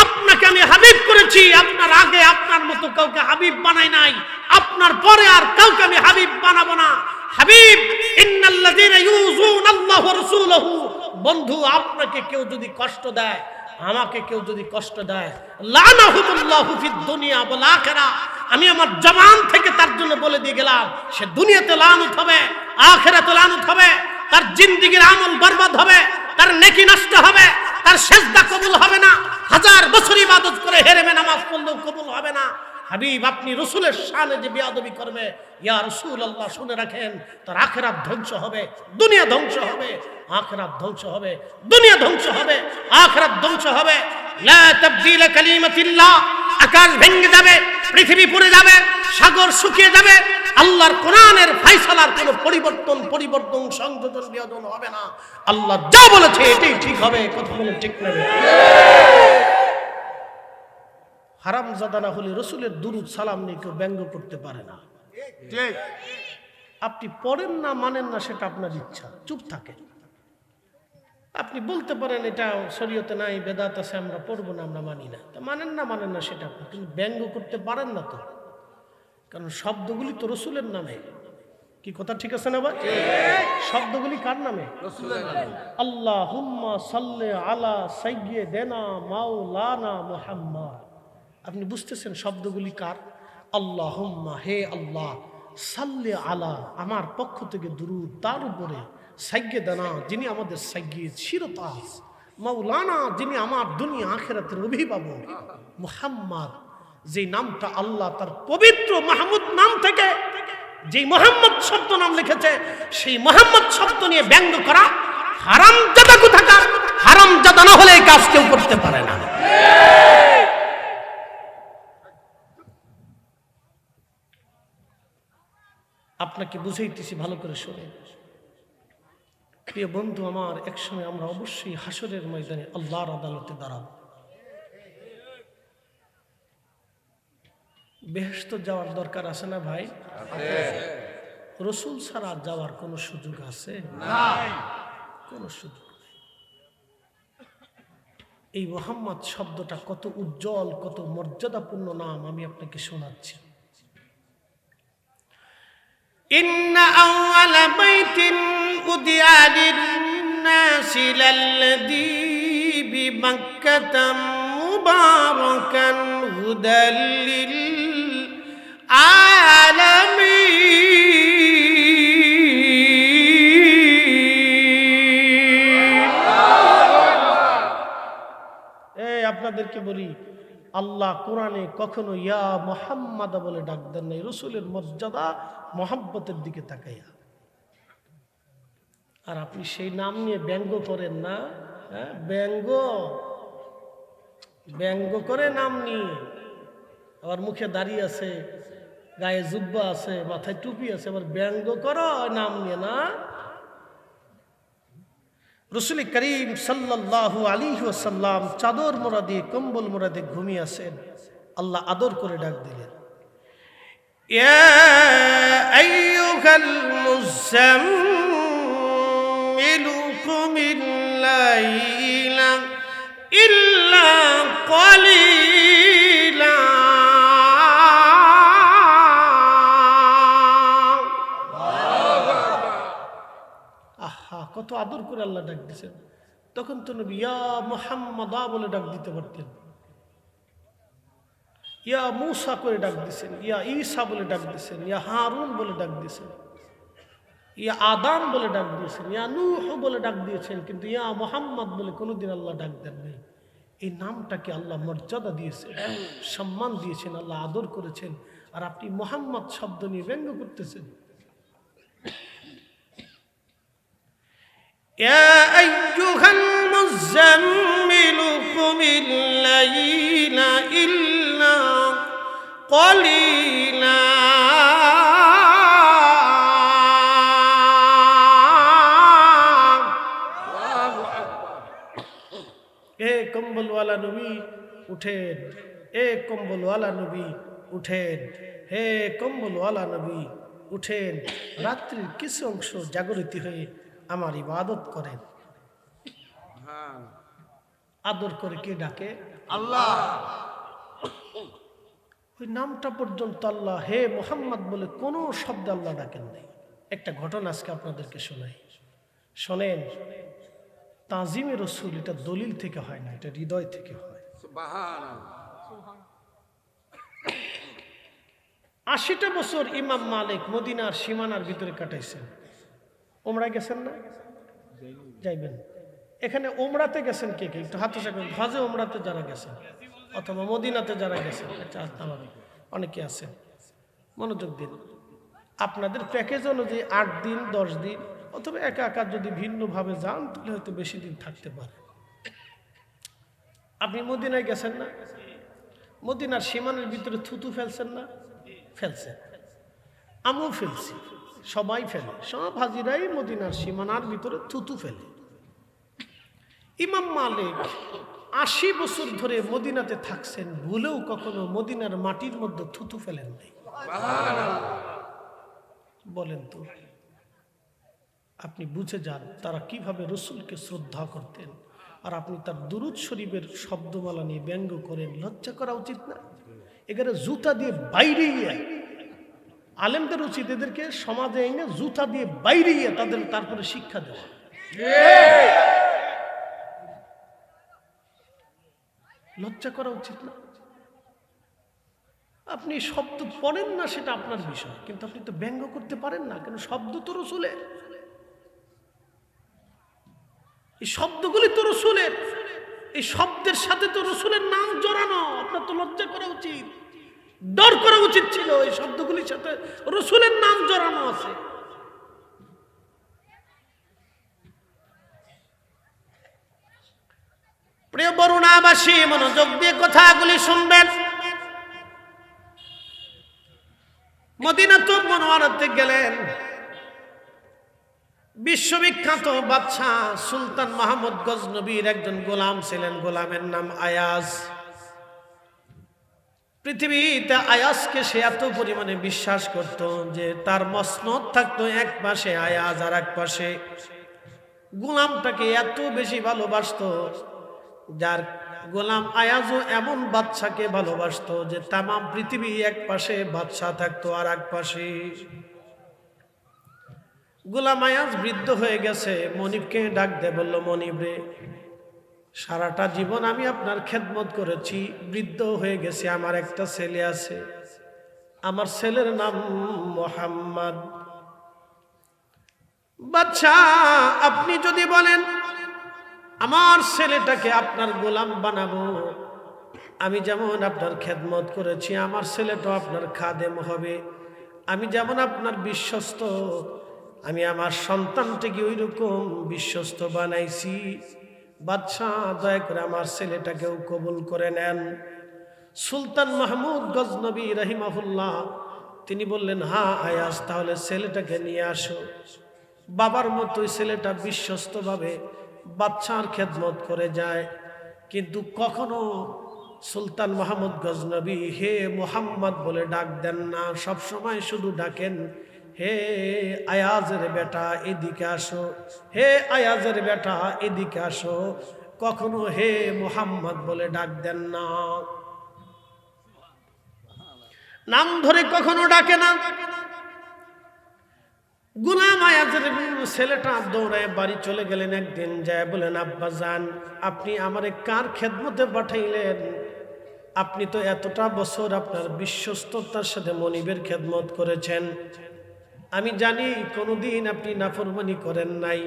আপনাকে আমি হাবিব করেছি, আপনার আগে আপনার মতো কাউকে হাবিব বানাই নাই, আপনার পরে আর কাউকে আমি হাবিব বানাবো না। হাবিব, ইন্নাল্লাযীনা ইউযুনাল্লাহু ওয়া রাসূলাহু, বন্ধু, আপনাকে কেউ যদি কষ্ট দেয়, আমাকে কেউ যদি কষ্ট দেয়, লানাহুমুল্লাহু ফিদ দুনিয়া ওয়াল আখিরাহ, আমি আমার জবান থেকে তার জন্য বলে দিয়ে গেলাম, সে দুনিয়াতে লানত হবে, আখিরাতে লানত হবে, তার জিন্দেগীর আমল বরবাদ হবে, তার নেকি নষ্ট হবে, তার সেজদা কবুল হবে না, হাজার বছর ইবাদত করে হেরেমে নামাজ পড়লেও কবুল হবে না। হাবিব, আপনি রসুলের শানে যে বেয়াদবি করবে, ইয়া রাসূলুল্লাহ, শুনে রাখেন, তার আখিরাত ধ্বংস হবে, দুনিয়া ধ্বংস হবে, আখিরাত ধ্বংস হবে, দুনিয়া ধ্বংস হবে, আখিরাত ধ্বংস হবে। লা তাবদীলা কালিমাতিল্লাহ, আকাশ ভেঙে যাবে, পৃথিবী পুড়ে যাবে, সাগর শুকিয়ে যাবে, আল্লাহর কোরআনের ফয়সালার কোনো পরিবর্তন সংযোজন বিয়োজন হবে না। আল্লাহ যা বলেছে এটাই ঠিক হবে। কথা বলেন ঠিক না? হারামজাদা না হলে রসুলের দুরুদ সালাম নিয়ে কেউ ব্যঙ্গ করতে পারে না। আপনি পড়েন না মানেন না সেটা আপনার ইচ্ছা, চুপ থাকেন। আপনি বলতে পারেন এটা শরীয়তে নাই, বেদাত আছে, আমরা পড়বো না, আমরা মানি না, তা মানেন না সেটা আপনি, কিন্তু ব্যঙ্গ করতে পারেন না তো, কারণ শব্দগুলি তো রসুলের নামে। কি কথা ঠিক আছে না ভাই? শব্দগুলি কার নামে? রসুলের নামে। আল্লাহুম্মা সাল্লি আলা সাইয়্যিদিনা মাওলানা মুহাম্মদ। আপনি বুঝতেছেন শব্দগুলি কার? আল্লাহুম্মা, হে আল্লাহ, সাল্লি আলা, আমার পক্ষ থেকে দুরূদ তার উপরে, সাইয়্যিদিনা, যিনি আমাদের সাইয়্যিদ শিরতাজ, মাওলানা, যিনি আমার দুনিয়া আখিরাতের অভিভাবক, মুহাম্মদ, যে নামটা আল্লাহ তার পবিত্র মাহমুদ নাম থেকে যে মোহাম্মদ শব্দ নাম লিখেছে, সেই মোহাম্মদ শব্দ নিয়ে ব্যঙ্গ করা হারামজাদা কোথাকার। হারামজাদা না হলে এই কাজ কেউ করতে পারে না। আপনাকে বুঝাইতেছি, ভালো করে শুনুন। প্রিয় বন্ধু আমার, একসময় আমরা অবশ্যই হাসরের ময়দানে আল্লাহর আদালতে দাঁড়াবো। বেহেশত যাওয়ার দরকার আছে না ভাই? রসুল ছাড়া যাওয়ার কোন সুযোগ আছে? কোন সুযোগ নেই। এই মুহাম্মদ শব্দটা কত উজ্জ্বল, কত মর্যাদাপূর্ণ নাম আমি আপনাকে শোনাচ্ছি। ইন্না আউয়ালা বাইতিন উদিয়া লিন-নাসি লাল্লাযী বিমাক্কাতা মুবারাকান হুদাল লিল আলামিন। আপনাদেরকে বলি, আল্লাহ কোরআনে কখনো ইয়া মুহাম্মাদ বলে ডাক দেন নাই, রসুলের মর্যাদা মোহাব্বতের দিকে তাকাইয়া। আর আপনি সেই নাম নিয়ে ব্যঙ্গ করেন না, হ্যাঁ? ব্যঙ্গ করে নাম নিয়ে, আবার মুখে দাড়ি আছে, গায়ে জুব্বা আছে, মাথায় টুপি আছে, আবার ব্যঙ্গ করো নাম নিয়ে না। রসুল করিম সাল্লাল্লাহু আলাইহি ওয়াসাল্লাম চাদর মোড়া দিয়ে, কম্বল মোড়া দিয়ে ঘুমিয়ে আছেন। আল্লাহ আদর করে ডাক দিলেন, ইয়া আইয়ুহাল মুযাম্মিলু কুমিল লাইলা ইল্লা কালিলা। আহা, কত আদর করে আল্লাহ ডাক দিয়েছেন। তখন তো নবী ইয়া মুহাম্মাদা বলে ডাক দিতে পারতেন, ইয়া মূসা করে ডাক দিয়েছেন, ইয়া ঈসা বলে ডাক দিয়েছেন, ইয়া হারুন বলে ডাক দিয়েছেন, ইয়া আদম বলে ডাক দিয়েছেন, ইয়া নূহ বলে ডাক দিয়েছেন, কিন্তু ইয়া মুহাম্মদ বলে কোনোদিন আল্লাহ ডাক দেন নাই। এই নামটাকে আল্লাহ মর্যাদা দিয়েছেন, সম্মান দিয়েছেন, আল্লাহ আদর করেছেন। আর আপনি মুহাম্মদ শব্দ নিয়ে ব্যঙ্গ করতেছেন। ইয়া আইয়ুহাল মুযাম্মিলু কুমিল লাইলা ইল্লা কালিলা। এ কম্বলওয়ালা নবী উঠেন, এ কম্বলওয়ালা নবী উঠেন, হে কম্বলওয়ালা নবী উঠেন। রাত্রির কিছু অংশ জাগরিত হয়ে আমার ইবাদত করেন। আদর করে কে ডাকে? আল্লাহ। ওই নামটা পর্যন্ত আল্লাহ হে মুহাম্মদ বলে কোনো শব্দ আল্লাহ ডাকেন নাই। একটা ঘটনা আজকে আপনাদেরকে শোনাই, শোনেন। তাজিমে রসুল এটা দলিল থেকে হয় না, এটা হৃদয় থেকে হয়। 80টা বছর ইমাম মালিক মদিনার সীমানার ভিতরে কাটাইছেন। ওমরা গেছেন না? যাইবেন। এখানে ওমরাতে গেছেন কে কে? একটু হাতে সাকেন। হজে ওমরাতে যারা গেছেন অথবা মদিনাতে যারা গেছেন, অনেকে আছেন, মনোযোগ দিন। আপনাদের প্যাকেজ অনুযায়ী 8 দিন 10 দিন অথবা একা একা যদি ভিন্নভাবে যান তাহলে হয়তো বেশি দিন থাকতে পারে। আপনি মদিনায় গেছেন না? মদিনার সীমানার ভিতরে থুতু ফেলছেন না? ফেলছেন, আমিও ফেলছি, সবাই ফেলে, সব হাজিরাই মদিনার সীমানার ভিতরে থুতু ফেলে। ইমাম মালিক 80 বছর ধরে মদিনাতে থাকছেন, ভুলেও কখনো মদিনার মাটির মধ্যে থুতু ফেলেন নাই। বলেন তো, আপনি বুঝে যান তারা কিভাবে রসুলকে শ্রদ্ধা করতেন, আর আপনি তার দুরূদ শরীফের শব্দমালা নিয়ে ব্যঙ্গ করেন। লজ্জা করা উচিত না? এখানে জুতা দিয়ে বাইরে গিয়ে আলেমদের উচিত এদেরকে সমাজে এনে জুতা দিয়ে বাইরে গিয়ে তাদের তারপরে শিক্ষা দেওয়া। লজ্জা করা উচিত না? আপনি শব্দ পড়েন না সেটা আপনার বিষয়, কিন্তু আপনি তো ব্যঙ্গ করতে পারেন না, কেন? শব্দ তো রসুলের, এই শব্দগুলি তো রসুলের, এই শব্দের সাথে তো রসুলের নাম জড়ানো। আপনার তো লজ্জা করা উচিত, ডর করা উচিত ছিল। এই শব্দগুলির সাথে রসুলের নাম জড়ানো আছে। প্রিয় বরুণাবাসী, মনোযোগ দিয়ে কথাগুলি শুনবেন। মদিনাতুল মুনাওয়ারাতে গেলেন, বিশ্ববিখ্যাত বাদশাহ সুলতান মাহমুদ গজনবীর একজন গোলাম ছিলেন, গোলামের নাম আয়াজ। পৃথিবীতে আয়াজকে সে এত পরিমাণে বিশ্বাস করত যে তার মসনদ থাকতো এক পাশে আয়াজ আর এক পাশে। গোলামটাকে এত বেশি ভালোবাসতো, যার গোলাম আয়াজও এমন বাদশাকে ভালোবাসতো যে তামাম পৃথিবী এক পাশে, বাদশা থাকতো আর এক পাশে। গোলাম আয়াজ বৃদ্ধ হয়ে গেছে। মনিবকে ডাক দে, বলল, মনিব রে, সারাটা জীবন আমি আপনার খেদমত করেছি, বৃদ্ধ হয়ে গেছে, আমার একটা ছেলে আছে, আমার ছেলের নাম মোহাম্মদ। বাদশা, আপনি যদি বলেন আমার ছেলেটাকে আপনার গোলাম বানাবো, আমি যেমন আপনার খেদমত করেছি আমার ছেলেটাও আপনার খাদেম হবে, আমি যেমন আপনার বিশ্বস্ত, আমি আমার সন্তানটাকে ওই রকম বিশ্বস্ত বানাইছি। বাদশাহ, দয়া করে আমার ছেলেটাকেও কবুল করে নেন। সুলতান মাহমুদ গজনবী রাহিমাহুল্লাহ তিনি বললেন, হ্যাঁ আয়াজ, তাহলে ছেলেটাকে নিয়ে আসো। বাবার মতোই ছেলেটা বিশ্বস্তভাবে বাদশার খেদমত করে যায়। কিন্তু কখনো সুলতান মাহমুদ গজনবী হে মোহাম্মদ বলে ডাক দেন না, সবসময় শুধু ডাকেন, হে আয়াজের বেটা এদিকে আসো, হে আয়াজের বেটা এদিকে আসো, কখনো হে মোহাম্মদ বলে ডাক দেন না, নাম ধরে কখনো ডাকে না। গোলাম আয়াজের ছেলেটা দৌড়ায় বাড়ি চলে গেলেন। একদিন যায় বলেন, আব্বা জান, আপনি আমারে কার খেদমতে পাঠাইলেন? আপনি তো এতটা বছর আপনার বিশ্বস্ততার সাথে মনিবের খেদমত করেছেন, আমি জানি কোনোদিন আপনি নাফরমানি করেন নাই।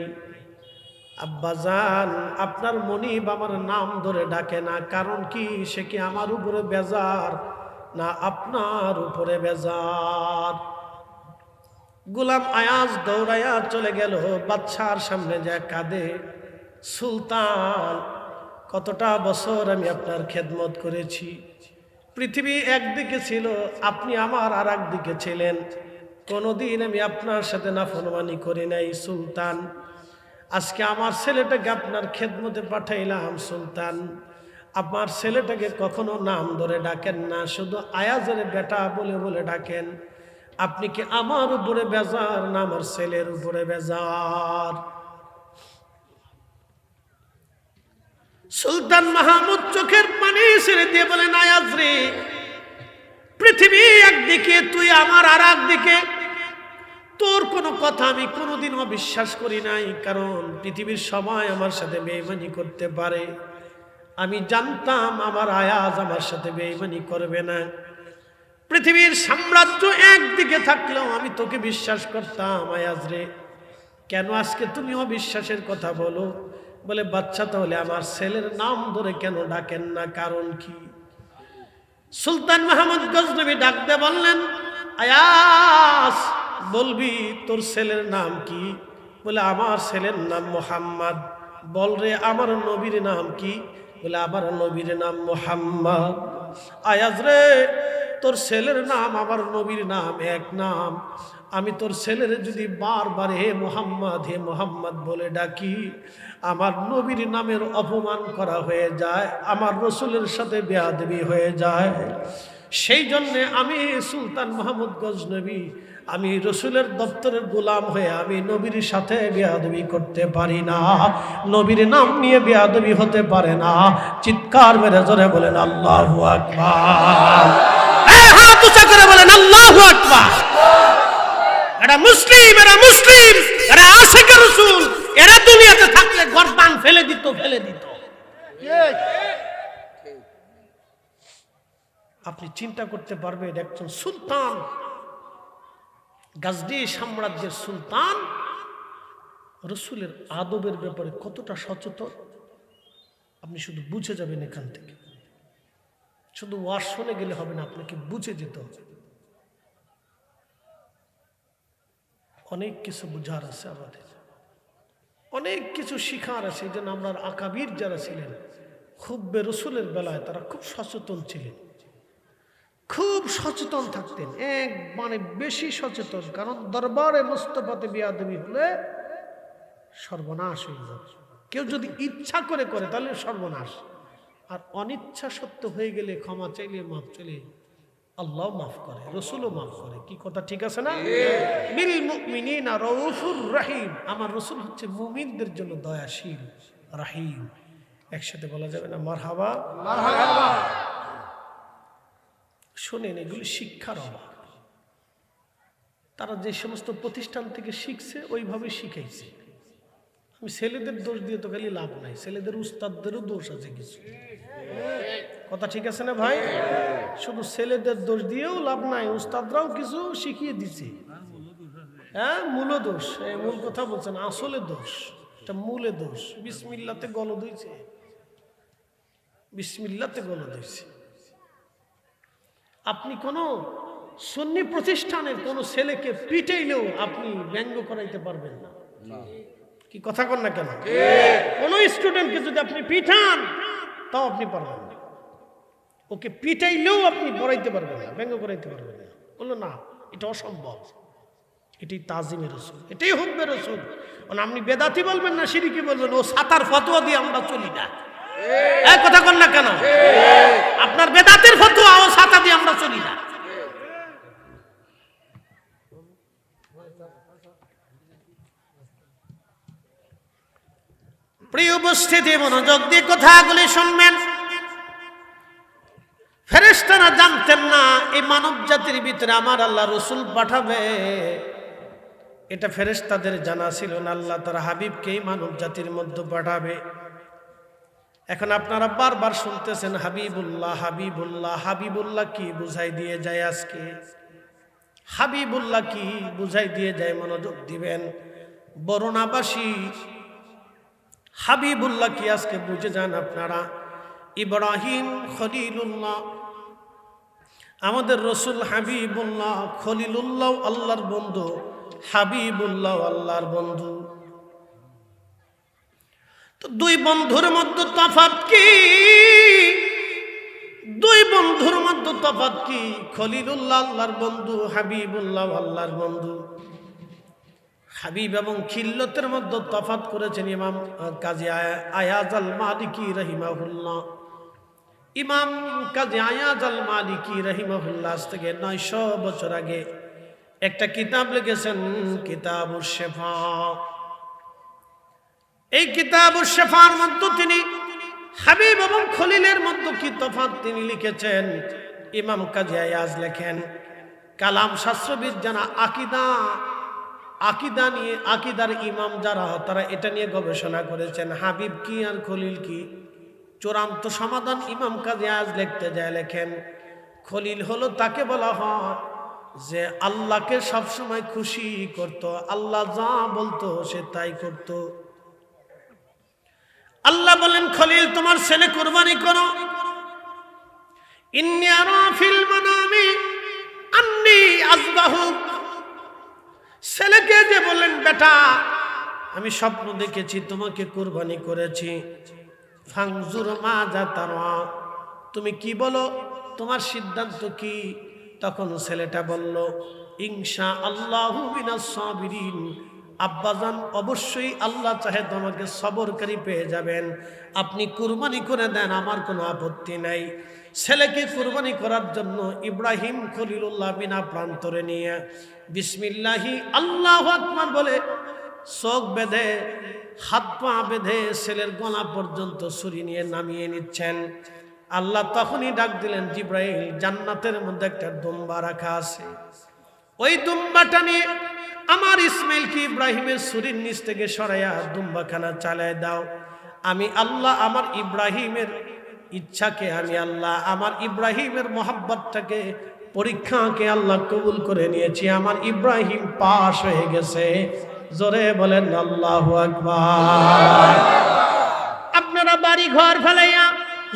আব্বা জান, আপনার মনিব আমার নাম ধরে ডাকে না, কারণ কি? সে কি আমার উপরে বেজার না আপনার উপরে বেজার? গোলাম আয়াজ দৌড়াইয়া চলে গেল, বাদশার সামনে যায় কাঁদে, সুলতান, কতটা বছর আমি আপনার খেদমত করেছি, পৃথিবী একদিকে ছিল, আপনি আমার আর একদিকে ছিলেন, কোনোদিন আমি আপনার সাথে নাফরমানি করি নাই। সুলতান, আজকে আমার ছেলেটাকে আপনার খেদমতে পাঠাইলাম। সুলতান, আমার ছেলেটাকে কখনো নাম ধরে ডাকেন না, শুধু আয়াজের বেটা বলে বলে ডাকেন, আপনি কি আমার উপরে বেজার না আমার ছেলের উপরে বেজার? সুলতান মাহমুদ চোখের পানি ছেড়ে দিয়ে বলেন, আয়াজ রে, পৃথিবী একদিকে, তুই আমার আর একদিকে, তোর কোনো কথা আমি কোনোদিন অবিশ্বাস করি নাই, কারণ পৃথিবীর সবাই আমার সাথে বেঈমানি করতে পারে, আমি জানতাম আমার আয়াজ আমার সাথে বেঈমানি করবে না। পৃথিবীর সাম্রাজ্য একদিকে থাকলেও আমি তোকে বিশ্বাস করতাম। আয়াজ রে, কেন আজকে তুমি অবিশ্বাসের কথা বলো? বলে, বাচ্চা, তাহলে আমার ছেলের নাম ধরে কেন ডাকেন না, কারণ কি? সুলতান মাহমুদ গজনবী ডাকতে বললেন, আয়াজ, বলবি তোর ছেলের নাম কি? বলে, আমার ছেলের নাম মোহাম্মদ। বল রে, আমার নবীর নাম কি? বলে, আমার নবীর নাম মোহাম্মদ। আয়াজ রে, তোর ছেলের নাম আমার নবীর নাম এক নাম, আমি তোর ছেলের যদি বারবার হে মোহাম্মদ বলে ডাকি, আমার নবীর নামের অপমান করা হয়ে যায়, আমার রসুলের সাথে বেয়াদবি হয়ে যায়। সেই জন্যে আমি সুলতান মাহমুদ গজনবী, আমি রসুলের দপ্তরের গোলাম হয়ে আমি নবীর সাথে বেয়াদবি করতে পারি না, নবীর নাম নিয়ে বেয়াদবি হতে পারে না। চিৎকার মেরে জোরে বলেন আল্লাহু আকবার। হাত উঁচা করে বলেন আল্লাহু আকবার। এরা মুসলিম, এরা মুসলিম, এরা আশিকে রাসূল, এরা দুনিয়াতে থাকলে গর্দান ফেলে দিত। আপনি চিন্তা করতে পারবেন, একজন সুলতান, গাজনী সাম্রাজ্যের সুলতান, রসুলের আদবের ব্যাপারে কতটা সচেতন, আপনি শুধু বুঝে যাবেন এখান থেকে। শুধু ওয়াজ শুনে গেলে হবে না, আপনাকে বুঝে যেতে হবে। অনেক কিছু বুঝার আছে আমাদের, অনেক কিছু শিখার আছে। এই জন্য আমরা আকাবির যারা ছিলেন খুব রসুলের বেলায় তারা খুব সচেতন ছিলেন, খুব সচেতন থাকতেন, মানে বেশি সচেতন। কারণ দরবারে মুস্তাফাতে বিয়াদবি হলে সর্বনাশ হয়ে যাবে। কেউ যদি ইচ্ছা করে করে তাহলে সর্বনাশ, আর অনিচ্ছা সত্য হয়ে গেলে ক্ষমা চাইলে মাফ চাইলে আল্লাহ মাফ করে, রসুলও মাফ করে। কি কথা ঠিক আছে না? বিল মুমিনিনা রাউফুর রহিম, আমার রসুল হচ্ছে মুমিনদের জন্য দয়াশীল, রাহিম। একসাথে বলা যাবে না মারহাবা? মারহাবা। শোনেন, এগুলি শিক্ষার অভাব। তারা যে সমস্ত প্রতিষ্ঠান থেকে শিখছে ওইভাবে শিখাইছে। আমি ছেলেদের দোষ দিয়ে তো খালি লাভ নাই, ছেলেদের উস্তাদদেরও দোষ আছে কিছু। কথা ঠিক আছে না ভাই? শুধু ছেলেদের দোষ দিয়েও লাভ নাই, উস্তাদরাও কিছু শিখিয়ে দিছে। হ্যাঁ, মূল দোষ, মূল কথা বলছেন, আসলে দোষ, এটা মূলে দোষ। বিসমিল্লাতে গলদ হইছে, বিসমিল্লাতে গলদ হইছে। আপনি কোন সুন্নি প্রতিষ্ঠানের কোন ছেলেকে পিটাইলেও আপনি ব্যঙ্গ করাইতে পারবেন না। কি কথা কন না কেন? কোন স্টুডেন্টকে যদি আপনি পিটান তাও আপনি পারবেন না, ওকে পিটাইলেও আপনি পড়াইতে পারবেন না, ব্যঙ্গ করাইতে পারবেন না। বললো না, এটা অসম্ভব, এটাই তাজিমে রসুল, এটাই হুব্বে রসুল। আপনি বেদাতি বলবেন না শিরকি বলবেন, ও সাতার ফতোয়া দিয়ে আমরা চলি না। এক কথা কন না কেন? আপনার বেদাতের ফতোয়া ও সাতা দিয়ে আমরা চলি না। প্রিয় উপস্থিতি, মনোযোগ দিয়ে কথাগুলি শুনবেন। ফেরেশতারা জানতেন না এই মানব জাতির ভিতরে আমার আল্লাহ রসুল পাঠাবে, এটা ফেরেশতাদের জানা ছিল না। আল্লাহ তার হাবিবকেই মানব জাতির মধ্যে পাঠাবে। এখন আপনারা বারবার শুনতেছেন হাবিবুল্লাহ হাবিবুল্লাহ হাবিবুল্লাহ, কি বুঝাই দিয়ে যায় আজকে? হাবিবুল্লাহ কি বুঝাই দিয়ে যায়? মনোযোগ দিবেন বরুণাবাসী, হাবিবুল্লাহ কি আজকে বুঝে যান আপনারা? ইব্রাহিম খলিলুল্লাহ, আমাদের রসুল হাবিবুল্লাহ, খলিলুল্লাহ আল্লাহর বন্ধু, হাবিবুল্লাহ আল্লাহর বন্ধু। তো দুই বন্ধুর মধ্যে তফাৎ কি? দুই বন্ধুর মধ্যে তফাৎ কি? খলিলুল্লাহ আল্লাহর বন্ধু, হাবিবুল্লাহ আল্লাহর বন্ধু। হাবিব এবং খিল্লতের মধ্যে তফাৎ করেছেন ইমাম কাজী আয়াজ আল মালিকি রহিমাহুল্লাহ। ইমাম কাজী আয়াজ আল মালিকি রহিমাহুল্লাহ আজ থেকে 900 বছর আগে একটা কিতাব লিখেছেন, কিতাবুশ শিফা। এই কিতাবুশ শিফার মধ্যে তিনি হাবিব এবং খলিলের মধ্যে কি তফাৎ তিনি লিখেছেন। ইমাম কাজী আয়াজ লেখেন, কালাম শাস্ত্রবিদ যারা আকিদা নিয়ে, আকিদার ইমাম যারা, তারা এটা নিয়ে গবেষণা করেছেন হাবিব কি আর খলিল কি। চূড়ান্ত সমাধান ইমাম কাজী আয়াজ লিখতে যায় লেখেন, খলিল হলো তাকে বলা হয় যে আল্লাহকে সবসময় খুশি করত, আল্লাহ যা বলতো সে তাই করত। আল্লাহ বলেন, খলিল তোমার ছেলে কুরবানি করো, ইন্নী আরা ফিল মানামি আন্নী আযবাহুক। ছেলেকে যে বললেন, বেটা আমি স্বপ্ন দেখেছি তোমাকে কুরবানি করেছি, ফাংজুর মাযা তারা, তুমি কি বলো, তোমার সিদ্ধান্ত কি? তখন ছেলেটা বলল, ইনশাআল্লাহু মিনাস সাবিরিন, আব্বাজান অবশ্যই আল্লাহ চাহে তোমাকে সবরকারী পেয়ে যাবেন, আপনি কুরবানি করে দেন, আমার কোনো আপত্তি নাই। ছেলেকে কুরবানি করার জন্য ইব্রাহিম খলিলুল্লাহ বিনা প্রান্তরে নিয়ে বিসমিল্লাহি আল্লাহু আকবার বলে চোখ বেঁধে হাত পা বেঁধে ছেলের গলা পর্যন্ত ছুরি নিয়ে নামিয়ে নিচ্ছেন। আল্লাহ তখনই ডাক দিলেন, জিব্রাইল, জান্নাতের মধ্যে একটা দুম্বা রাখা আছে, ওই দুম্বাটা নিয়ে আমার ইসমাইলকে ইব্রাহিমের ছুরির নিচ থেকে সরাইয়া দুম্বাখানা চালায় দাও। আমি আল্লাহ আমার ইব্রাহিমের ইচ্ছাকে, আমি আল্লাহ আমার ইব্রাহিমের মোহাব্বতটাকে, পরীক্ষাকে আল্লাহ কবুল করে নিয়েছি, আমার ইব্রাহিম পাশ হয়ে গেছে। জোরে বলেন আল্লাহু আকবার। আপনারা বাড়ি ঘর ফেলাইয়া,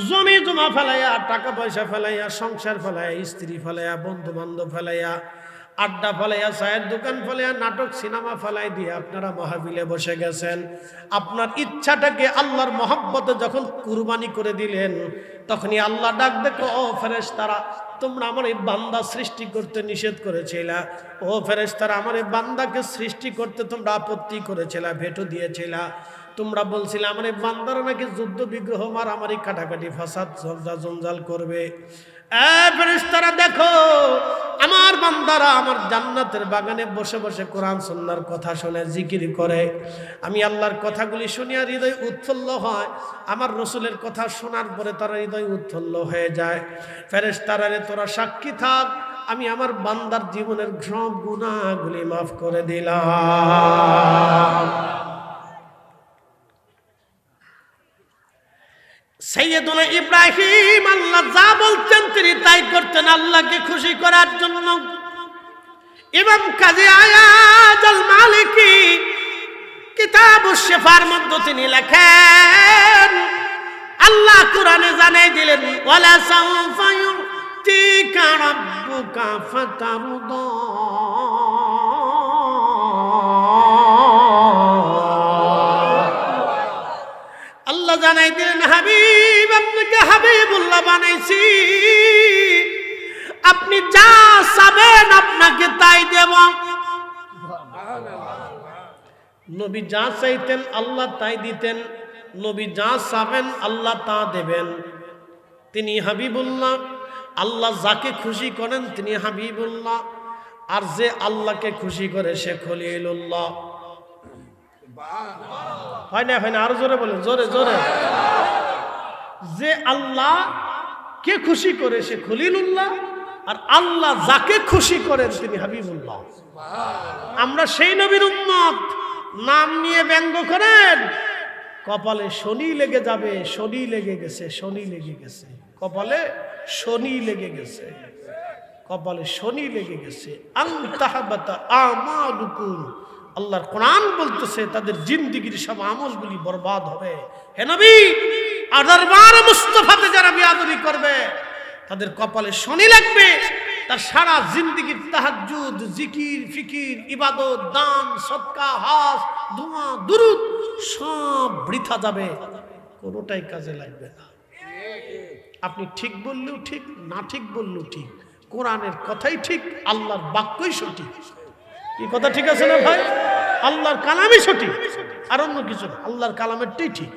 জমি জমা ফেলাইয়া, টাকা পয়সা ফেলাইয়া, সংসার ফেলাইয়া, স্ত্রী ফেলাইয়া, বন্ধু বান্ধব ফেলাইয়া, আড্ডা ফেলাইয়া, চায়ের দোকান ফেলাইয়া, নাটক সিনেমা ফেলাই দিয়ে আপনারা মাহফিলে বসে গেছেন। আপনার ইচ্ছাটাকে আল্লাহর মহব্বতে যখন কুরবানি করে দিলেন, তখনই আল্লাহ ডাক দেখো, ও ফেরেশতারা, তোমরা আমার এই বান্দা সৃষ্টি করতে নিষেধ করেছিলা, ও ফেরেশতারা আমার এই বান্দাকে সৃষ্টি করতে তোমরা আপত্তি করেছিলা, ভেটো দিয়েছিলা, তোমরা বলছিলে আমার এই বান্দারা নাকি যুদ্ধ বিগ্রহ মারামারি কাটাকাটি ফাসাদ জঞ্জাল করবে। ফেরেশতারা দেখো, আমার বান্দারা আমার জান্নাতের বাগানে বসে বসে কোরআন সুন্নাহর কথা শুনে জিকির করে, আমি আল্লাহর কথাগুলি শুনিয়া হৃদয় উৎফুল্ল হয়, আমার রসুলের কথা শোনার পরে তারা হৃদয় উৎফুল্ল হয়ে যায়। ফেরেশতারা রে তোরা সাক্ষী থাক, আমি আমার বান্দার জীবনের সব গুনাহগুলি মাফ করে দিলাম। সাইয়েদুনা ইব্রাহিম আল্লাহ যা বলতেন তিনি তাই করতেন আল্লাহকে খুশি করার জন্য। ইমাম কাজী আয়াজ আল মালিকি কিতাবুশ শিফার মধ্যে তিনি লেখেন, আল্লাহ কোরআনে জানাই দিলেন, ওয়ালা সাউফা ইউতিকা রাব্বুকা ফাতারদা। আল্লাহ জানাই দিলেন, হাবিব আপনাকে হাবিবুল্লাহ বানাইছি, আপনি যা চাবেন আপনাকে তাই দেব। নবী যা চাইতেন আল্লাহ তাই দিতেন, নবী যা চাবেন আল্লাহ তা দেবেন। তিনি হাবিবুল্লাহ, আল্লাহ যাকে খুশি করেন তিনি হাবিবুল্লাহ, আর যে আল্লাহকে খুশি করে সে খলিলুল্লাহ। হয় না আরো জোরে বলেন, জোরে জোরে। যে আল্লাহ কে খুশি করে সে খলিলুল্লাহ, আর আল্লাহ যাকে খুশি করেন তিনি হাবিবুল্লাহ। আমরা সেই নবীর উম্মত, নাম নিয়ে ব্যঙ্গ করেন, কপালে শনি লেগে যাবে, শনি লেগে গেছে, শনি লেগে গেছে, কপালে শনি লেগে গেছে, কপালে শনি লেগে গেছে। আনতাহাবাতা আমালুকুম, আল্লাহর কোরআন বলতেছে তাদের জিন্দেগির সব আমলগুলি বরবাদ হবে। হে নবী, দরবার মুস্তাফাতে যারা বেয়াদবি করবে তাদের কপালে শনি লাগবে, তার সারা জিন্দেগির তাহাজ্জুদ, জিকির, ফিকির, ইবাদত, দান, সদকা, হজ, দোয়া, দুরূদ সব বৃথা যাবে, কোনোটাই কাজে লাগবে না। আপনি ঠিক বললেও ঠিক, না ঠিক বললেও ঠিক, কোরআনের কথাই ঠিক, আল্লাহর বাক্যই সঠিক। কি কথা ঠিক আছে না ভাই? আল্লাহর কালামই সঠিক, আর অন্য কিছু না, আল্লাহর কালামেরটাই ঠিক।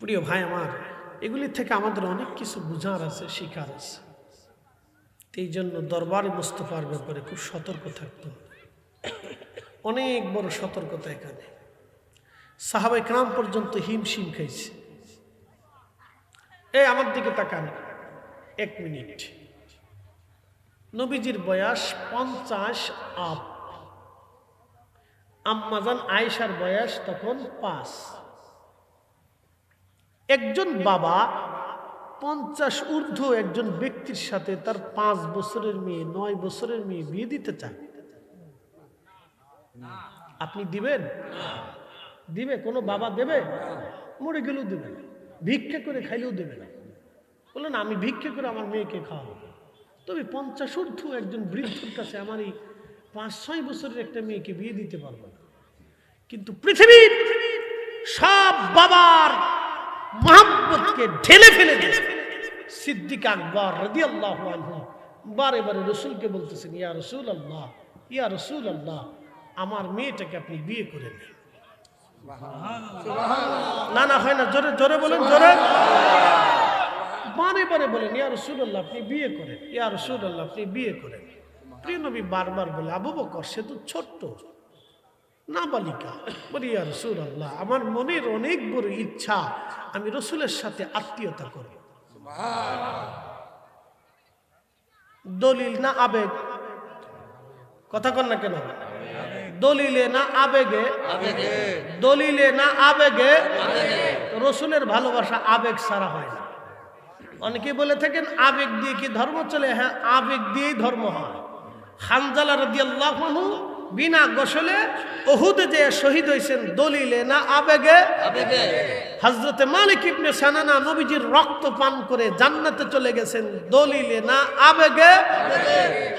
প্রিয় ভাই আমার, এগুলি থেকে আমাদের অনেক কিছু বুঝার আছে, শিখার আছে। এই জন্য দরবারে মুস্তাফার ব্যাপারে খুব সতর্ক থাকতে হবে, অনেক বড় সতর্কতা এখানে। সাহাবায়ে কেরাম পর্যন্ত হিমশিম খাইছে। এই আমার দিকে তাকান 1 মিনিট। নবীজির বয়স 50 আপ, আম্মাজান আয়েশার বয়স তখন 5। একজন বাবা 50 ঊর্ধ্ব একজন ব্যক্তির সাথে তার 5 বছরের মেয়ে, 9 বছরের মেয়ে বিয়ে দিতে চায়, আপনি দিবেন? দিবে? কোনো বাবা দেবে? মরে গেলেও দেবে না, ভিক্ষা করে খাইলেও দেবে না। বললেন আমি ভিক্ষা করে আমার মেয়েকে খাওয়াবো। তবে 50 ঊর্ধ্ব একজন বৃদ্ধর কাছে আমার এই 5-6 বছরের একটা মেয়েকে বিয়ে দিতে পারবো না। কিন্তু পৃথিবীর সব বাবার মহব্বতকে ঢেলে ফেলে দিয়ে সিদ্দিক আকবর রাদিয়াল্লাহু আনহু বারে বারে রসুলকে বলতেছেন, ইয়া রাসূলুল্লাহ, ইয়া রাসূলুল্লাহ, আমার মেয়েটাকে আপনি বিয়ে করে নেন। না না হয় না, জোরে জোরে বলেন, জোরে। বারে বারে বলেন, ইয়া রাসূলুল্লাহ আপনি বিয়ে করেন, ইয়া রাসূলুল্লাহ আপনি বিয়ে করেন। প্রিয় নবী বারবার বলে, আবু বকর সে তো ছোট্ট নাবালিকা, বলি ইয়া রাসূলুল্লাহ আমার মনের অনেক বড় ইচ্ছা আমি রসুলের সাথে আত্মীয়তা করব। দলিল না আবেগ? কথা কন না কেন? দলিলে না আবেগে? দলিলে না আবেগে? রসুলের ভালোবাসা আবেগ ছাড়া হয় না। অনেকে বলে থাকেন আবেগ দিয়ে কি ধর্ম চলে? হ্যাঁ, আবেগ দিয়েই ধর্ম হয়। হানজালা রাদিয়াল্লাহু আনহু বিনা গোসলে উহুদে যে শহীদ হয়েছেন দলিলে না আবেগে? হযরতে মালিক ইবনে সানানা নবীজির রক্ত পান করে জান্নাতে চলে গেছেন দলিলে না আবেগে?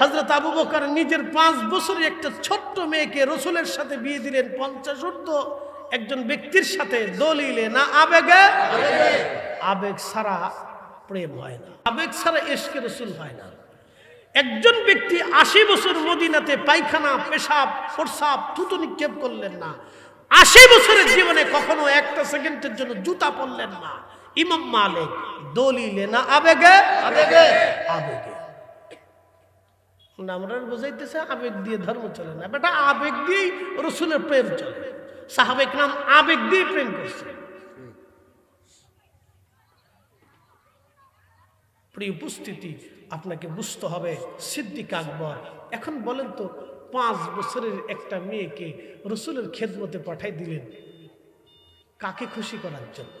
হযরত আবু বকর নিজের 5 বছরের একটা ছোট্ট মেয়েকে রাসূলের সাথে বিয়ে দিলেন 50 ঊর্ধ্ব একজন ব্যক্তির সাথে, দলিলে না আবেগে? আবেগ ছাড়া প্রেম হয় না, আবেগ ছাড়া ইশকে রাসূল হয় না। একজন ব্যক্তি 80 বছর মদিনাতে পায়খানা, পেশাব, প্রস্রাব, থুতু নিক্ষেপ করলেন না, 80 বছরের জীবনে কখনো একটা সেকেন্ডের জন্য জুতা পরলেন না। ইমাম মালিক দলিলে না আবেগে? আবেগে। আবেগে। আমরা বুঝাইতেছে আবেগ দিয়ে ধর্ম চলে না, বেটা আবেগ দিয়েই রাসূলের প্রেম চলে। সাহাবায়ে কেরাম আবেগ দিয়ে প্রেম করছে। প্রিয় উপস্থিতি, আপনাকে বুঝতে হবে সিদ্দিক আকবর। এখন বলেন তো, 5 বছরের একটা মেয়েকে রসুলের খেদমতে পাঠাই দিলেন কাকে খুশি করার জন্য?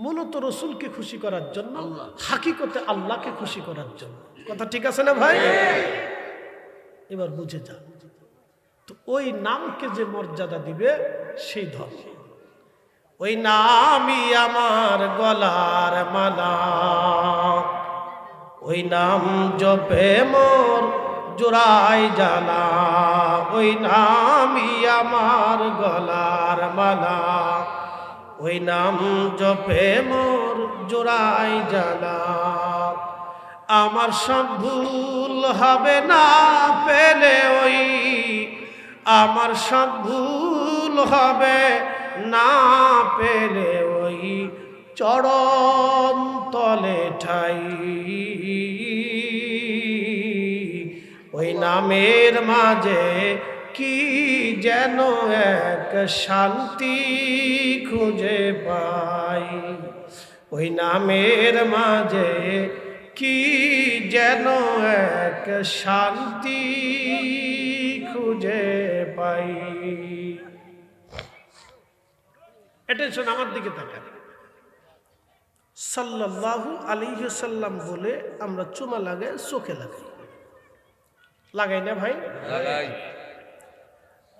মূলত রসুলকে খুশি করার জন্য, হাকিকতে আল্লাহকে খুশি করার জন্য। কথা ঠিক আছে না ভাই? এবার বুঝে যান তো, ওই নামকে যে মর্যাদা দিবে সেই ধর্ম। ওই নামই আমার গলার মালা, ওই নাম জপে মোর জোড়াই জ্বালা, ওই নামই আমার গলার মালা, ওই নাম জপে মোর জোড়াই জ্বালা। আমার সব ভুল হবে না পেলে ওই, আমার সব ভুল হবে না পেলে ওই চরণ তলে ঠাই। ওই নামের মাঝে কি যেন এক শান্তি খুঁজে পাই, ওই নামের মাঝে কি যেন এক শান্তি খুঁজে পাই। অ্যাটেনশন, আমার দিকে তাকান। সাল্লাল্লাহু আলাইহি ওয়াসাল্লাম বলে আমরা চুমা লাগাই, চোখে লাগাই, লাগাই না ভাই? লাগাই।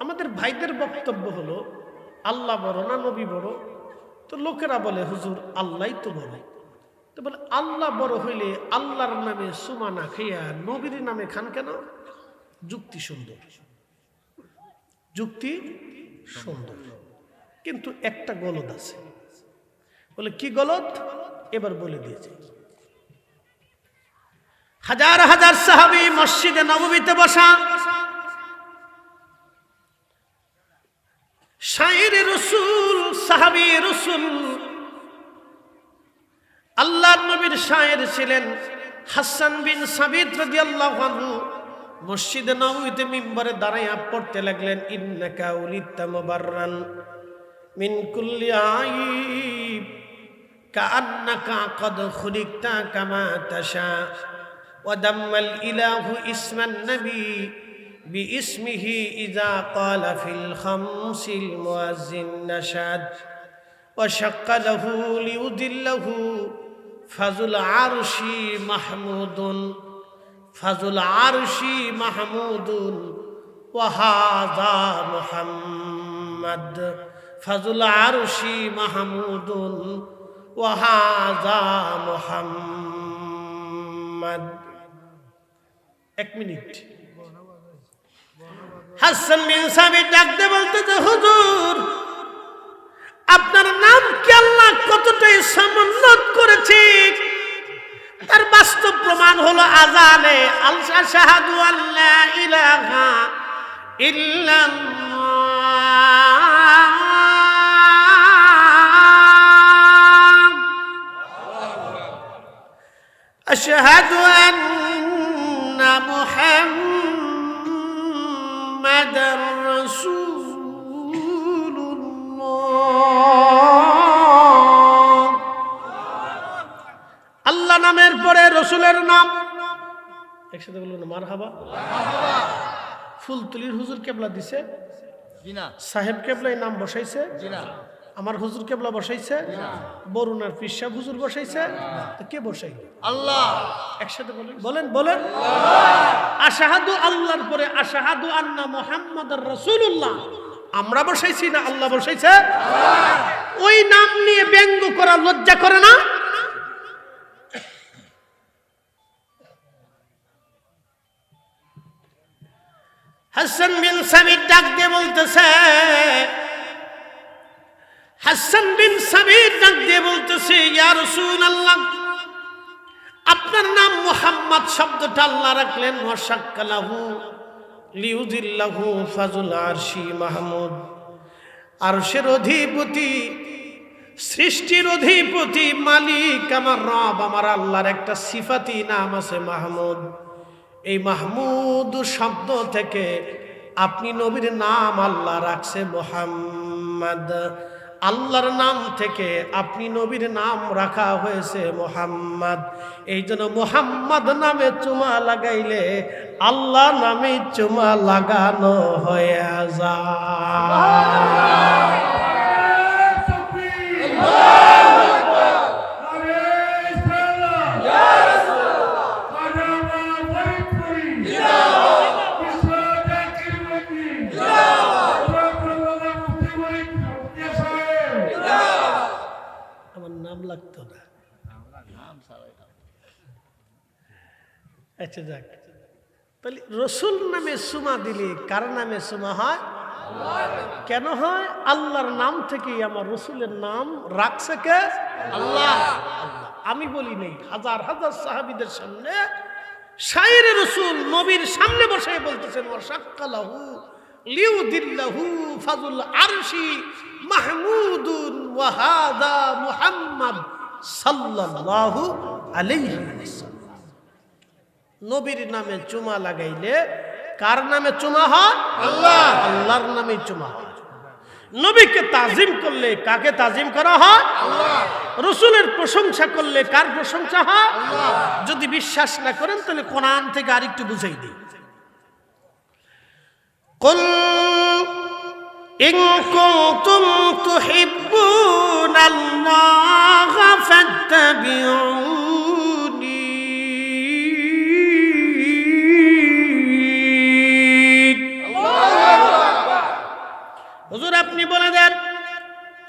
আমাদের ভাইদের বক্তব্য হলো আল্লাহ বড় না নবী বড়? তো লোকেরা বলে হুজুর আল্লাহই তো বড়। তো বলে আল্লাহ বড় হইলে আল্লাহর নামে চুমা না খাইয়া নবীর নামে খান কেন? যুক্তি সুন্দর, যুক্তি সুন্দর, কিন্তু একটা গলদ আছে। বলে কি গলদ? এবার বলে দিয়েছে। হাজার হাজার সাহাবী মসজিদে নববীতে বসা, শায়েরে রাসূল, সাহাবী রাসূল, আল্লাহর নবীর শায়ের ছিলেন হাসান বিন সাবিত রাদিয়াল্লাহু আনহু। মসজিদে নববীতে মিম্বরে দাঁড়াইয়া পড়তে লাগলেন, ইন্নাকা উলিদতা মুবাররান মিন কুল্লি আইব কাআন্নাকা কদ খুলিকতা কামা তাশা ওয়া দাম্মাল ইলাহু ইসমান নবী বিইসমিহি ইযা ক্বালা ফিল খামসিল মুয়াজ্জিন নাশাদ ওয়া শাক্কা লাহু লিউদিল্লাহু ফাজুল আরশি মাহমুদুন, ফাজুল আরশি মাহমুদুন ওয়া হাযা মুহাম্মদ, ফাজুল আরশি মাহমুদুন ওয়া হাযা মুহাম্মদ। 1 মিনিট। হাসান বিন সাবিত ডাকতে বলতে, হুজুর আপনার নাম কি আল্লাহ কতটাই সমুন্নত করেছে তার বাস্তব প্রমাণ হলো আযানে আশহাদু আল্লা ইলাহা ইল্লাল্লাহ আশহাদু আন্না মুহাম্মাদার রাসূলুল্লাহ। আল্লাহ নামের পরে রসুলের নাম, একসাথে বলুন মারহাবা। ফুলতুলির হুজুর কেবলা দিছে, সাহেব কেবলা এই নাম বসাইছে, আমার হুজুর কেবলা বসাইছে, বরুণার পীর সাহেব হুজুর বসাইছে, তো কে বসাই? আল্লাহ। একসাথে বলেন, বলেন বলেন। আশহাদু, আল্লাহর পরে আশহাদু আন্না মুহাম্মাদার রাসূলুল্লাহ আমরা বসাইছি না আল্লাহ বসাইছে? ওই নাম নিয়ে ব্যঙ্গ করা লজ্জা করে না? হাসান বিন সাবিত ডাক দিয়ে বলতেছে, হাসান বিন সাবিত ডাক দিয়ে বলতেছে, ইয়া রাসূলুল্লাহ আপনার নাম মুহাম্মদ শব্দটা আল্লাহ রাখলেন, ওয়া শাক্কালাহু লিউযিল্লাহু ফাজুল আরশি মাহমুদ, আরশের অধিপতি, সৃষ্টির অধিপতি, মালিক আমার রব আমার আল্লাহর একটা সিফাতি নাম আছে মাহমুদ। এই মাহমুদ শব্দ থেকে আপনি নবীর নাম আল্লাহ রাখছে মুহাম্মদ। আল্লাহর নাম থেকে আপনি নবীর নাম রাখা হয়েছে মুহাম্মদ। এই জন্য মুহাম্মদ নামে চুমা লাগাইলে আল্লাহ নামে চুমা লাগানো হয়ে যায়। আমার নাম লাগতো না। আচ্ছা যাক, তাহলে রসুল নামে সুমা দিলে কার নামে সুমা হয়? কেন হয়? আল্লাহর নাম থেকেই আমার রসুলের নাম রাখছে কে? আল্লাহ। আমি বলি নেই, হাজার হাজার সাহাবীদের সামনে শায়েরে রসুল নবীর সামনে বসে বলতেছেন ওয়াশাক্কালাহু লিউদিল্লাহু ফাজুল আরশি মাহমুদুন ওয়া হাদা মুহাম্মদ সাল্লাল্লাহু আলাইহি ওয়াসাল্লাম। নবীর নামে চুমা লাগাইলে কার নামে চুমা হয়? আল্লাহ। আল্লাহর নামে চুমা হয়। নবীকে তাজিম করলে কাকে তাজিম করা হয়? আল্লাহ। রসুলের প্রশংসা করলে কার প্রশংসা হয়? আল্লাহ। যদি বিশ্বাস না করেন তাহলে কোরআন থেকে আরেকটু বুঝাই দিই। কুল ইন কুনতুম তুহিব্বুনাল্লাহ ফাত্তাবিউনি। হুজুর আপনি বলে দেন,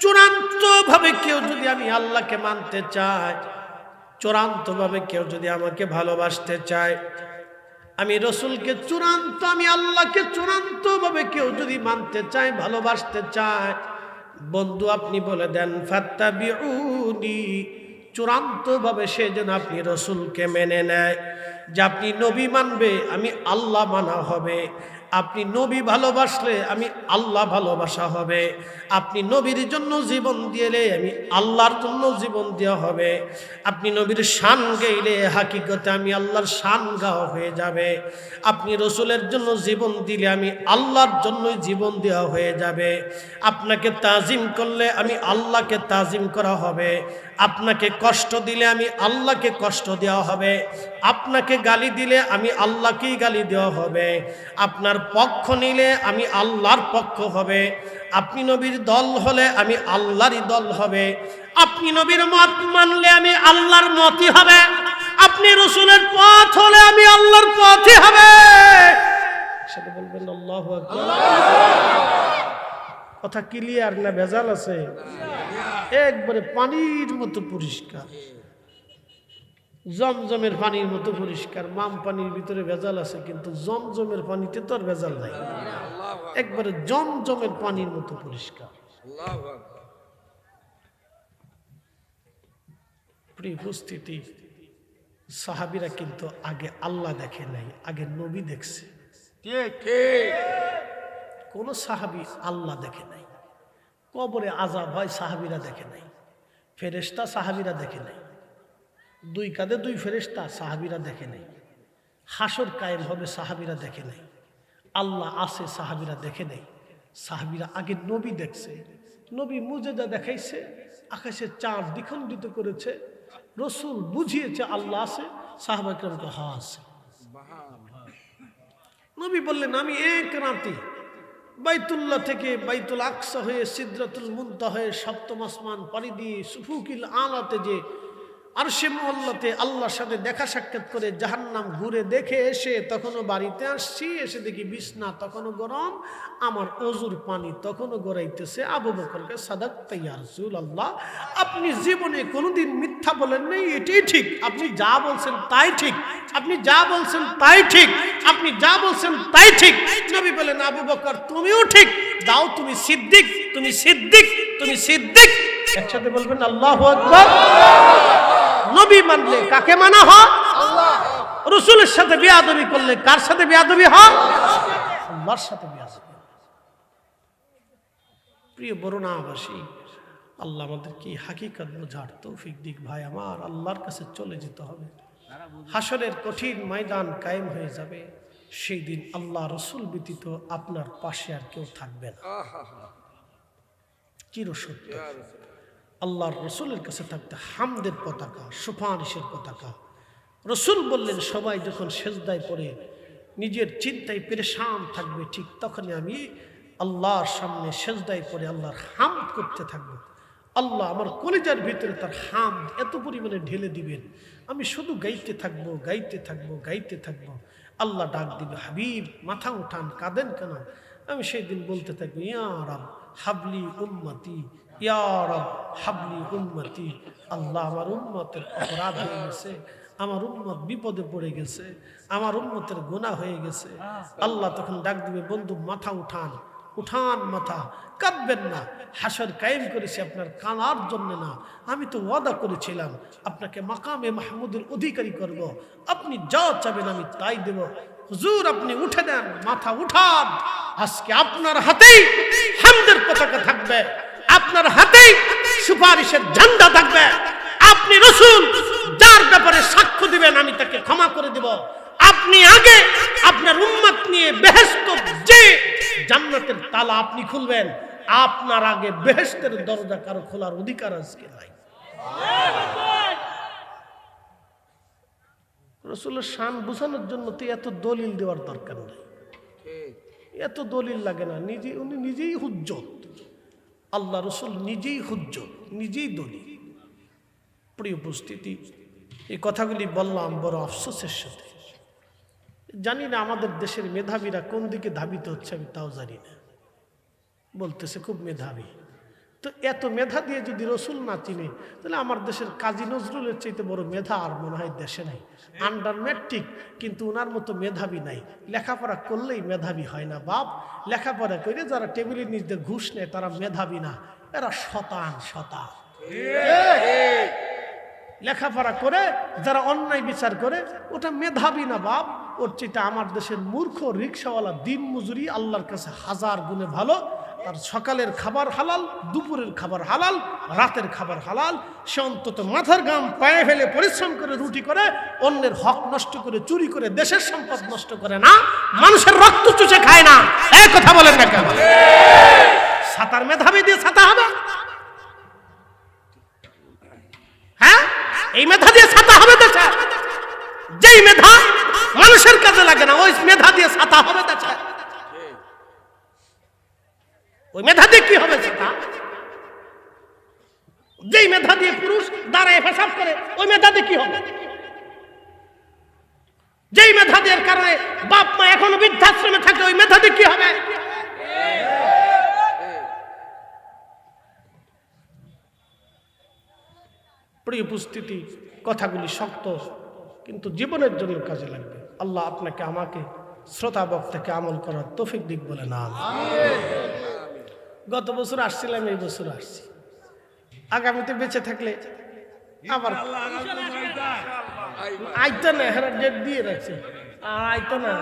চূড়ান্ত ভাবে কেউ যদি আমি আল্লাহকে মানতে চায়, চূড়ান্ত ভাবে কেউ যদি আমাকে ভালোবাসতে চায়, আমি রসুলকে চূড়ান্ত, আমি আল্লাহকে চূড়ান্ত ভাবে কেউ যদি মানতে চায়, ভালোবাসতে চায়, বন্ধু আপনি বলে দেন ফাত্তাবিউনি, চূড়ান্ত ভাবে সে যেন আপনি রসুলকে মেনে নেয়। যে আপনি নবী মানবে, আমি আল্লাহ মানা হবে। আপনি নবী ভালোবাসলে আমি আল্লাহ ভালোবাসা হবে। আপনি নবীর জন্য জীবন দিলে আমি আল্লাহর জন্য জীবন দেওয়া হবে। আপনি নবীর শান গাইলে হাকিকতে আমি আল্লাহর শান গাওয়া হয়ে যাবে। আপনি রসুলের জন্য জীবন দিলে আমি আল্লাহর জন্যই জীবন দেওয়া হয়ে যাবে। আপনাকে তাজিম করলে আমি আল্লাহকে তাজিম করা হবে। আপনাকে কষ্ট দিলে আমি আল্লাহকে কষ্ট দেওয়া হবে। আপনাকে গালি দিলে আমি আল্লাহকেই গালি দেওয়া হবে। আপনার পক্ষ নিলে আমি আল্লাহর পক্ষ হবে। আপনি নবীর দল হলে আমি আল্লাহরই দল হবে। আপনি নবীর মত মানলে আমি আল্লাহর মতই হবে। আপনি রসুলের পথ হলে আমি আল্লাহর পথই হবে। সেটা বলবেন আল্লাহু আকবার। কথা ক্লিয়ার না ভেজাল আছে? একবারে পানির মতো পরিষ্কার, জমজমের পানির মতো পরিষ্কার। মাম পানির ভিতরে ভেজাল আছে, কিন্তু জমজমের পানিতে তো আর ভেজাল নাই। একবারে জমজমের পানির মতো পরিষ্কার। প্রিয় উপস্থিতি, সাহাবীরা কিন্তু আগে আল্লাহ দেখে নাই, আগে নবী দেখছে। কোন সাহাবী আল্লাহ দেখে নাই। কবরে আযাব হয় সাহাবীরা দেখে নাই। ফেরেশতা সাহাবীরা দেখে নাই। দুই কাঁধে দুই ফেরেশতা সাহাবীরা দেখে নাই। হাসর কায়েম হবে সাহাবীরা দেখে নাই। আল্লাহ আছে সাহাবীরা দেখে নাই। সাহাবীরা আগে নবী দেখছে। নবী মুজিজা দেখাইছে, আকাশের চাঁদ দ্বিখণ্ডিত করেছে, রসুল বুঝিয়েছে আল্লাহ আছে, সাহাবা কিরামকে হ্যাঁ আছে। নবী বললেন আমি এক রাতে বাইতুল্লাহ থেকে বাইতুল আকসা হয়ে সিদরাতুল মুনতাহা হয়ে সপ্তম আসমান পাড়ি দিয়ে সুফুকিল আলাতে যে আরশে মুআল্লাতে আল্লাহর সাথে দেখা সাক্ষাৎ করে জাহান্নাম ঘুরে দেখে এসে তখনও বাড়িতে আসছি। এসে দেখি বিছনা তখনও গরম, আমার ওযুর পানি তখনও গড়াইতেছে। আবু বকরকে সাদাকতা ইয়া রাসূলুল্লাহ, আপনি জীবনে কোনোদিন মিথ্যা বলেন নাই, এটাই ঠিক। আপনি যা বলছেন তাই ঠিক, আপনি যা বলছেন তাই ঠিক, আপনি যা বলছেন তাই ঠিক। নবী বলেন আবু বকর তুমিও ঠিক, দাও তুমি সিদ্দিক, তুমি সিদ্দিক, তুমি সিদ্দিক। একসাথে বলবেন আল্লাহু আকবার। নবী মানলে কাকে মানা হয়? আল্লাহ। রাসূলের সাথে বেয়াদবি করলে কার সাথে বেয়াদবি হয়? আল্লাহর সাথে বেয়াদবি। প্রিয় বরুণাবাসী, আল্লাহ আমাদের কি হাকিকত বোঝার তৌফিক দিক। ভাই আমার, আল্লাহর কাছে চলে যেতে হবে। হাসরের কঠিন ময়দান কায়েম হয়ে যাবে। সেই দিন আল্লাহ রসুল ব্যতীত আপনার পাশে আর কেউ থাকবে না। চিরসত্য। আল্লাহর রসুলের কাছে থাকতে হামদের পতাকা, সুপারিশের পতাকা। রসুল বললেন, সবাই যখন সেজদায় পড়ে নিজের চিন্তায় পেরেশান থাকবে, ঠিক তখনই আমি আল্লাহর সামনে সেজদায় পড়ে আল্লাহর হামদ করতে থাকবো। আল্লাহ আমার কলিজার ভিতরে তার হামদ এত পরিমাণে ঢেলে দিবেন, আমি শুধু গাইতে থাকবো, গাইতে থাকবো, গাইতে থাকবো। আল্লাহ ডাক দিবে, হাবিব মাথা উঠান, কাঁদেন কেন? আমি সেই দিন বলতে থাকবো, ইয়া রাব হাবলি উম্মতি, ইয়া রাব হাবলি উম্মতি। আল্লাহ আমার উম্মতের অপরাধ হয়ে গেছে, আমার উম্মত বিপদে পড়ে গেছে, আমার উম্মতের গুনাহ হয়ে গেছে। আল্লাহ তখন ডাক দিবে, বন্ধু মাথা উঠান, উঠান মাথা, কাঁদবেন না। হাসর কায়েম করেছি আপনার কানার জন্য না, আমি তো ওয়াদা করেছিলাম আপনাকে মাকামে মাহমুদের অধিকারী করব, আপনি যা চাবেন আমি তাই দেব। হুজুর আপনি উঠে দেন, মাথা উঠান, আজকে আপনার হাতেই হামদের পতাকা থাকবে, আপনার হাতেই সুপারিশের ঝান্ডা থাকবে। আপনি রাসূল যার ব্যাপারে সাক্ষ্য দিবেন আমি তাকে ক্ষমা করে দেব। আপনি আগে আপনার উম্মত নিয়ে বেহেশত যে জান্নাতের তালা আপনি খুলবেন, আপনার আগে বেহেশতের দরজা কারো খোলার অধিকার আজকে নাই। রাসূলের শান বোঝানোর জন্য তো এত দলিল দেওয়ার দরকার নেই, এত দলিল লাগে না। উনি নিজেই হুজ্জত, আল্লাহ রাসূল নিজেই হুজ্জত, নিজেই দলিল। প্রিয় উপস্থিতি, এই কথাগুলি বললাম বড় আফসোসের সাথে। জানি না আমাদের দেশের মেধাবীরা কোন দিকে ধাবিত হচ্ছে, আমি তাও জানি না। বলতেছে খুব মেধাবী, তো এত মেধা দিয়ে যদি রসুল না চিনে, তাহলে আমার দেশের কাজী নজরুলের চাইতে বড় মেধা আর মনে হয় দেশে নাই। আন্ডার ম্যাট্রিক, কিন্তু ওনার মতো মেধাবী নাই। লেখাপড়া করলেই মেধাবী হয় না বাপ, লেখাপড়া করে যারা টেবিলের নিচ দিয়ে ঘুষ নেয় তারা মেধাবী না, এরা শতান। লেখাপড়া করে যারা অন্যায় বিচার করে ওটা মেধাবী না বাপ, ওর চাইতে আমার দেশের মূর্খ রিক্সাওয়ালা দিন মজুরি আল্লাহর কাছে হাজার গুণে ভালো। তার সকালের খাবার হালাল, দুপুরের খাবার হালাল, রাতের খাবার হালাল। সে অন্তত মাথার ঘাম পায়ে ফেলে পরিশ্রম করে রুটি করে, অন্যের হক নষ্ট করে, চুরি করে, দেশের সম্পদ নষ্ট করে না, মানুষের রক্ত চুষে খায় না। এই কথা বলেন না কেন? ছাতার মেধাবী দিয়ে ছাতা হবে? হ্যাঁ, এই মেধা দিয়ে ছাতা হবে দেশে? যেই মেধা মানুষের কাজে লাগে না, ওই মেধা দিয়ে ছাতা হবে দেশে? ওই মেধা দিয়ে কি হবে ছাতা? যেই মেধা দিয়ে পুরুষ দাঁড়ায় পেশাব করে, ওই মেধা দিয়ে কি হবে? যেই মেধা দিয়ে কারণে বাপ মা এখনো বৃদ্ধাশ্রমে থাকে, ওই মেধা দিয়ে কি হবে? প্রিয় উপস্থিতি, কথাগুলি শক্ত কিন্তু জীবনের জন্য কাজে লাগবে। আল্লাহ আপনাকে আমাকে শ্রোতা বক্তাকে আমল করার তৌফিক দিক বলে না। গত বছর আসছিলাম, এই বছর আসছি, আগামীতে বেঁচে থাকলে আবার আইতো না, হ্যাঁ ডেট দিয়ে রাখছে, আর আইতো না।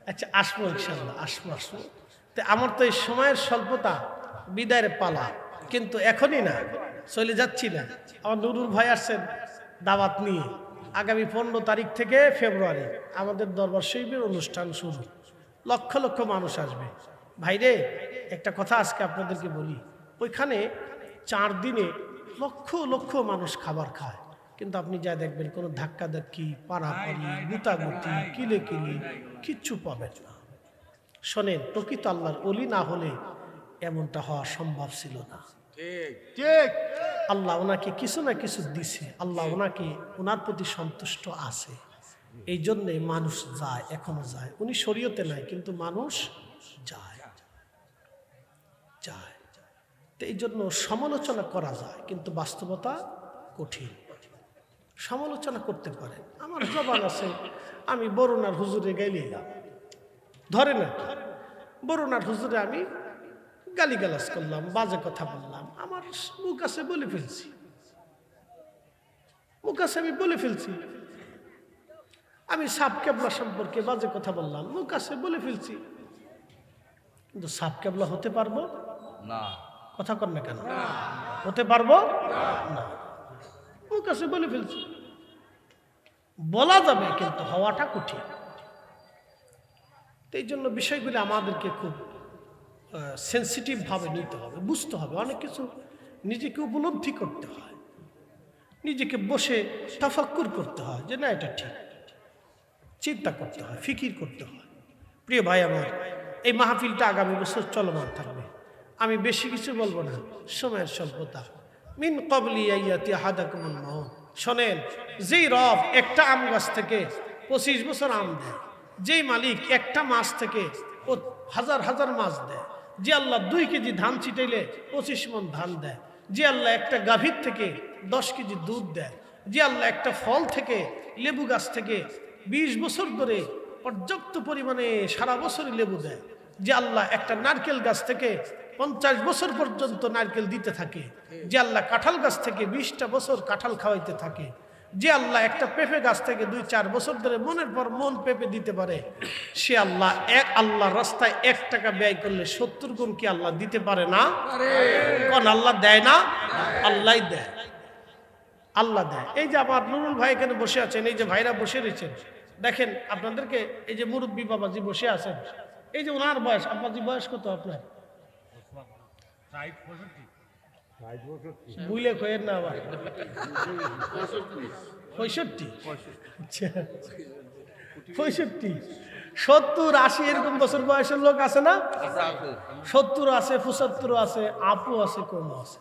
আচ্ছা আসবো ইনশাল্লাহ, আসবো। তো আমার তো এই সময়ের স্বল্পতা, বিদায়ের পালা, কিন্তু এখনই না, চলে যাচ্ছি না। আমার নুরুল ভাই আসছেন দাওয়াত নিয়ে, আগামী 15 তারিখ থেকে ফেব্রুয়ারি আমাদের দরবার শরীফের অনুষ্ঠান শুরু, লক্ষ লক্ষ মানুষ আসবে। ভাইরে একটা কথা আজকে আপনাদেরকে বলি, ওইখানে 4 দিনে লক্ষ লক্ষ মানুষ খাবার খায়, কিন্তু আপনি যা দেখবেন কোনো ধাক্কাধাক্কি, পারাপারি, গুতাগুতি, কিলেকিলি কিচ্ছু পাবেন না। শোনেন, প্রকৃত আল্লাহর ওলি না হলে এমনটা হওয়া সম্ভব ছিল না। ঠিক, আল্লাহ ওনাকে কিছু না কিছু দিছে, আল্লাহ ওনাকে ওনার প্রতি সন্তুষ্ট আছে, এই জন্যে মানুষ যায়, এখনো যায়। উনি শরীয়তে নাই, কিন্তু মানুষ যায়। তো এই জন্য সমালোচনা করা যায়, কিন্তু বাস্তবতা কঠিন। সমালোচনা করতে পারে, আমার জবান আছে, আমি বরুণার হুজুরে গাইলাম, ধরে না বরুণার হুজুরে আমি গালিগালাজ করলাম, বাজে কথা বললাম, আমার মুখ আছে বলে ফেলছি, আমি বলে ফেলছি। আমি সাপ কেবলা সম্পর্কে বাজে কথা বললাম, মুখ আছে বলে ফেলছি, কিন্তু সাপ কেবলা হতে পারবো না। কথা কর না কেন? হতে পারবো না, মুখ আছে বলে ফেলছি। বলা যাবে কিন্তু হওয়াটা কঠিন। তো এই জন্য বিষয়গুলি আমাদেরকে খুব সেন্সিটিভভাবে নিতে হবে, বুঝতে হবে। অনেক কিছু নিজেকে উপলব্ধি করতে হয়, নিজেকে বসে তাফাক্কুর করতে হয় যে না এটা ঠিক, চিন্তা করতে হয়, ফিকির করতে হয়। প্রিয় ভাই আমার, এই মাহফিলটা আগামী বছর চলমান থাকবে। আমি বেশি কিছু বলবো না, সময়ের স্বল্পতা। মিন ক্বাবলি আইয়াতি আহাদাকুমুল মাউত। শোনেন, যেই রব একটা আম গাছ থেকে 25 বছর আম দেয়, যেই মালিক একটা মাছ থেকে ও হাজার হাজার মাছ দেয়, যে আল্লাহ 2 কেজি ধান ছিটাইলে 25 মণ ধান দেয়, যে আল্লাহ একটা গাভীর থেকে 10 কেজি দুধ দেয়, যে আল্লাহ একটা ফল থেকে, লেবু গাছ থেকে 20 বছর ধরে পর্যাপ্ত পরিমাণে সারা বছরই লেবু দেয়, যে আল্লাহ একটা নারকেল গাছ থেকে 50 বছর পর্যন্ত নারকেল দিতে থাকে, যে আল্লাহ কাঁঠাল গাছ থেকে 20টা বছর কাঁঠাল খাওয়াইতে থাকে, যে আল্লাহ একটা পেঁপে গাছ থেকে 2-4 বছর ধরে মনের পর মন পেঁপে দিতে পারে, সে আল্লাহ আল্লাহ রাস্তায় 1 টাকা ব্যয় করলে 70 গুণ কি আল্লাহ দিতে পারে না? কোন আল্লাহ দেয় না? আল্লাহই দেয়, আল্লাহ দেয়। এই যে আমার নুরুল ভাই এখানে বসে আছেন, এই যে ভাইরা বসে রয়েছেন, দেখেন আপনাদেরকে, এই যে মুরব্বী বাবাজি বসে আছেন, এই যে ওনার বয়স, আব্বাজি বয়স কত আপনার? বুঝলে কয়েন না আবার 65, 65, 70, 80 এরকম বছর বয়সের লোক আছে না? 70 আছে, 75 আছে, আপু আছে, কম আছে।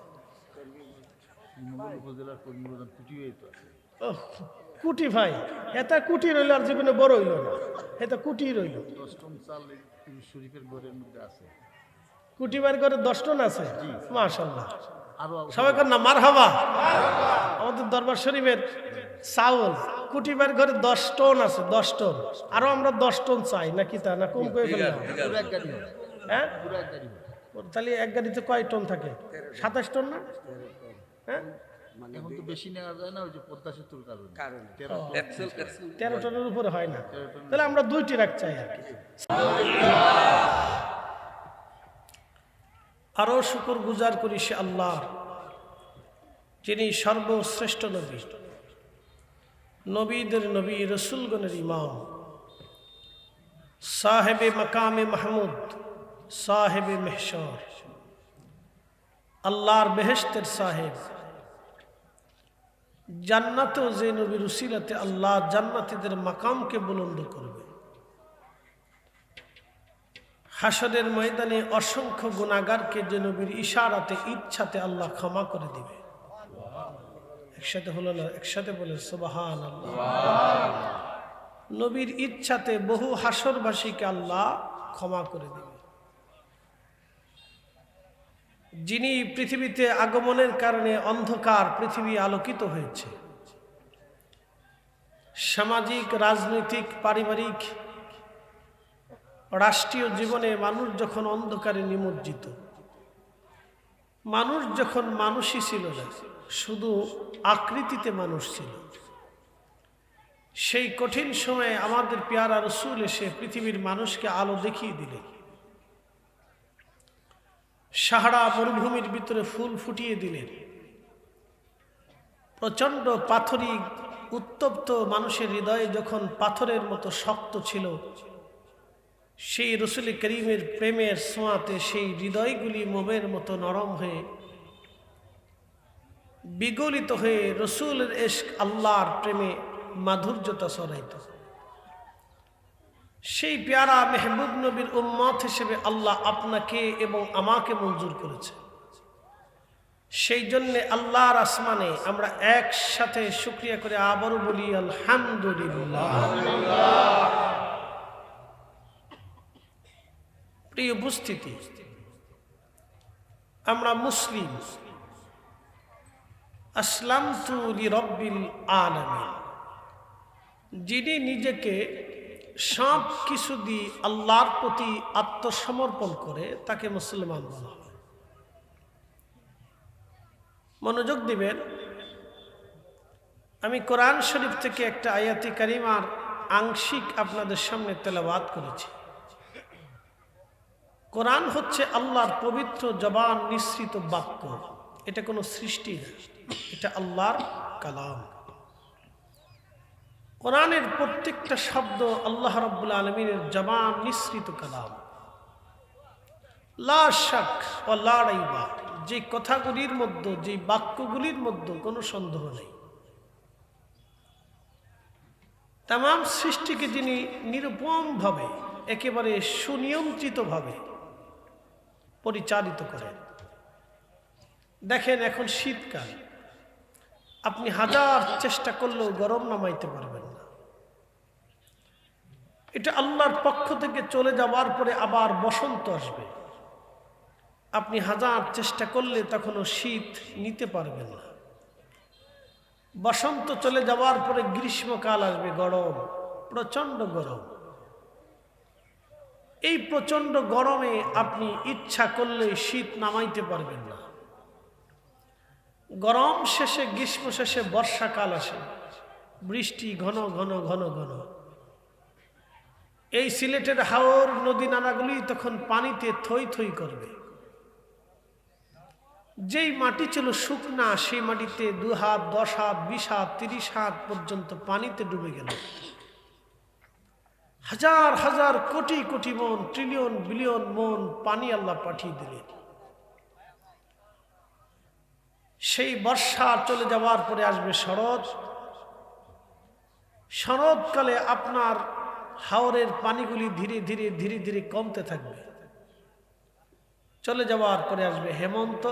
কুটি ভাই, এটা কুটি রইল, আর জীবনে বড় হইল না, এটা কুটি রইল। কুটিবার ঘরে 10 টন আছে, মাশাআল্লাহ। সবাই কর না মারহাবা। আমাদের দরবার শরীফের চাউল কুটিবার ঘরে 10 টন আছে, 10 টন। আরো আমরা 10 টন চাই নাকি, তা না কম করে ফেললাম? হ্যাঁ, তাহলে এক গাড়িতে কয় টন থাকে? 27 টন না? হ্যাঁ, এখন তো বেশি নেওয়া যায় না, ওই যে পদ্মা সেতুর কারণে 13 টনের উপরে হয় না। তাহলে আমরা 2টি রাখ চাই আর কি। আরো শুকর গুজার করি সে আল্লাহ, যিনি সর্বশ্রেষ্ঠ নবী, নবীদের নবী, রসুলগণের ইমাম, সাহেবে মাকামে মাহমুদ, সাহেবে মেহশর, আল্লাহর বেহেশতের সাহেব। জান্নাতেও যে নবীর উসিলাতে আল্লাহ জান্নাতীদের মাকামকে বুলন্দ করবে। হাসরের ময়দানে অসংখ্য গুনাহগারকে যে নবীর ইশারাতে, ইচ্ছাতে আল্লাহ ক্ষমা করে দিবে। একসাথে হলো না? একসাথে বলে সুবহানাল্লাহ। নবীর ইচ্ছাতে বহু হাসরবাসীকে আল্লাহ ক্ষমা করে দিবে। যিনি পৃথিবীতে আগমনের কারণে অন্ধকার পৃথিবী আলোকিত হয়েছে, সামাজিক, রাজনৈতিক, পারিবারিক, রাষ্ট্রীয় জীবনে মানুষ যখন অন্ধকারে নিমজ্জিত, মানুষ যখন মানুষই ছিল না, শুধু আকৃতিতে মানুষ ছিল, সেই কঠিন সময়ে আমাদের পেয়ারা রসুল এসে পৃথিবীর মানুষকে আলো দেখিয়ে দিলেন। সাহারা মরুভূমির ভিতরে ফুল ফুটিয়ে দিলেন। প্রচন্ড পাথরি উত্তপ্ত মানুষের হৃদয়ে যখন পাথরের মতো শক্ত ছিল, সেই রসুল করিমের প্রেমের ছোঁয়াতে সেই হৃদয়গুলি মোমের মতো নরম হয়ে, বিগলিত হয়ে রসুলের ইশক, আল্লাহর প্রেমে মাধুর্যতা ছড়াইত। সেই প্যারা মেহবুব নবীর উম্মত হিসেবে আল্লাহ আপনাকে এবং আমাকে মঞ্জুর করেছে। সেই জন্যে আল্লাহর আসমানে আমরা একসাথে শুকরিয়া করে আবারও বলি আলহামদুলিল্লাহ। প্রিয় উপস্থিতি, আমরা মুসলিম। আসলামতু লিরাব্বিল আলামিন, যিনি নিজেকে সব কিছু দিয়ে আল্লাহর প্রতি আত্মসমর্পণ করে তাকে মুসলমান বলা হয়। মনোযোগ দিবেন, আমি কোরআন শরীফ থেকে একটা আয়াতি কারিমার আংশিক আপনাদের সামনে তেলাওয়াত করেছি। কোরআন হচ্ছে আল্লাহর পবিত্র জবান নিঃসৃত বাক্য, এটা কোনো সৃষ্টি না, এটা আল্লাহর কালাম। কোরআনের প্রত্যেকটা শব্দ আল্লাহ রাব্বুল আলামিনের জবান নিঃসৃত কালাম। লা শাক ওয়া লা রাইবা, যে কথাগুলির মধ্যে, যে বাক্যগুলির মধ্যে কোনো সন্দেহ নেই। তামাম সৃষ্টিকে যিনি নিরুপমভাবে, একেবারে সুনিয়ন্ত্রিতভাবে পরিচালিত করেন। দেখেন, এখন শীতকাল, আপনি হাজার চেষ্টা করলেও গরম নামাইতে পারবেন না। এটা আল্লাহর পক্ষ থেকে চলে যাওয়ার পরে আবার বসন্ত আসবে, আপনি হাজার চেষ্টা করলে তখনও শীত নিতে পারবেন না। বসন্ত চলে যাওয়ার পরে গ্রীষ্মকাল আসবে, গরম, প্রচন্ড গরম। এই প্রচন্ড গরমে আপনি ইচ্ছা করলে শীত নামাইতে পারবেন না। গরম শেষে, গ্রীষ্ম শেষে বর্ষাকাল আসে, বৃষ্টি ঘন ঘন ঘন ঘন। এই সিলেটের হাওর নদী নালাগুলি তখন পানিতে থই থই করবে। যেই মাটি ছিল শুকনা, সেই মাটিতে 2 হাত, 10 হাত, 20 হাত, 30 হাত পর্যন্ত পানিতে ডুবে গেল। হাজার হাজার কোটি কোটি মন, ট্রিলিয়ন বিলিয়ন মন পানি আল্লাহ পাঠিয়ে দিলেন। সেই বর্ষা চলে যাওয়ার পরে আসবে শরৎ। শরৎকালে আপনার হাওরের পানিগুলি ধীরে ধীরে ধীরে ধীরে কমতে থাকবে। চলে যাওয়ার পরে আসবে হেমন্ত।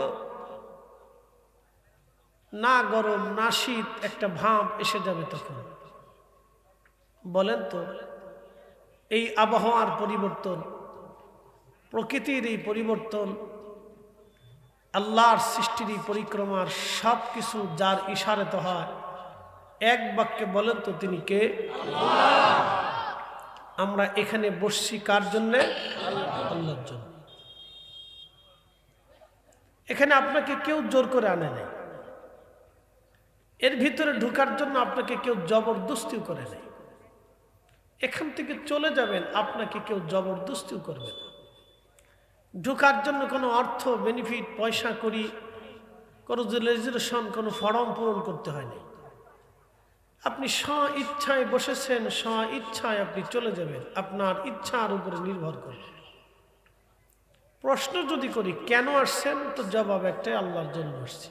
না গরম না শীত, একটা ভাব এসে যাবে তখন। বলেন তো, এই আবহাওয়ার পরিবর্তন, প্রকৃতির এই পরিবর্তন, আল্লাহর সৃষ্টির এই পরিক্রমার সব কিছু যার ইশারাতে হয়, এক বাক্যে বলেন তো তিনি কে? আমরা এখানে বসছি কার জন্যে? আল্লাহর জন্য। এখানে আপনাকে কেউ জোর করে আনে নাই, এর ভিতরে ঢোকার জন্য আপনাকে কেউ জবরদস্তিও করে নাই। এখান থেকে চলে যাবেন, আপনাকে কেউ জবরদস্তিও করবে না। ঢোকার জন্য কোনো অর্থ, বেনিফিট, পয়সা করি, কোনো রেজিস্ট্রেশন, কোনো ফর্ম পূরণ করতে হয়নি। আপনি স্ব ইচ্ছায় বসেছেন, স্ব ইচ্ছায় আপনি চলে যাবেন, আপনার ইচ্ছার উপরে নির্ভর করে। প্রশ্ন যদি করি কেন আসছেন, তো জবাব একটাই, আল্লাহর জন্য আসছে।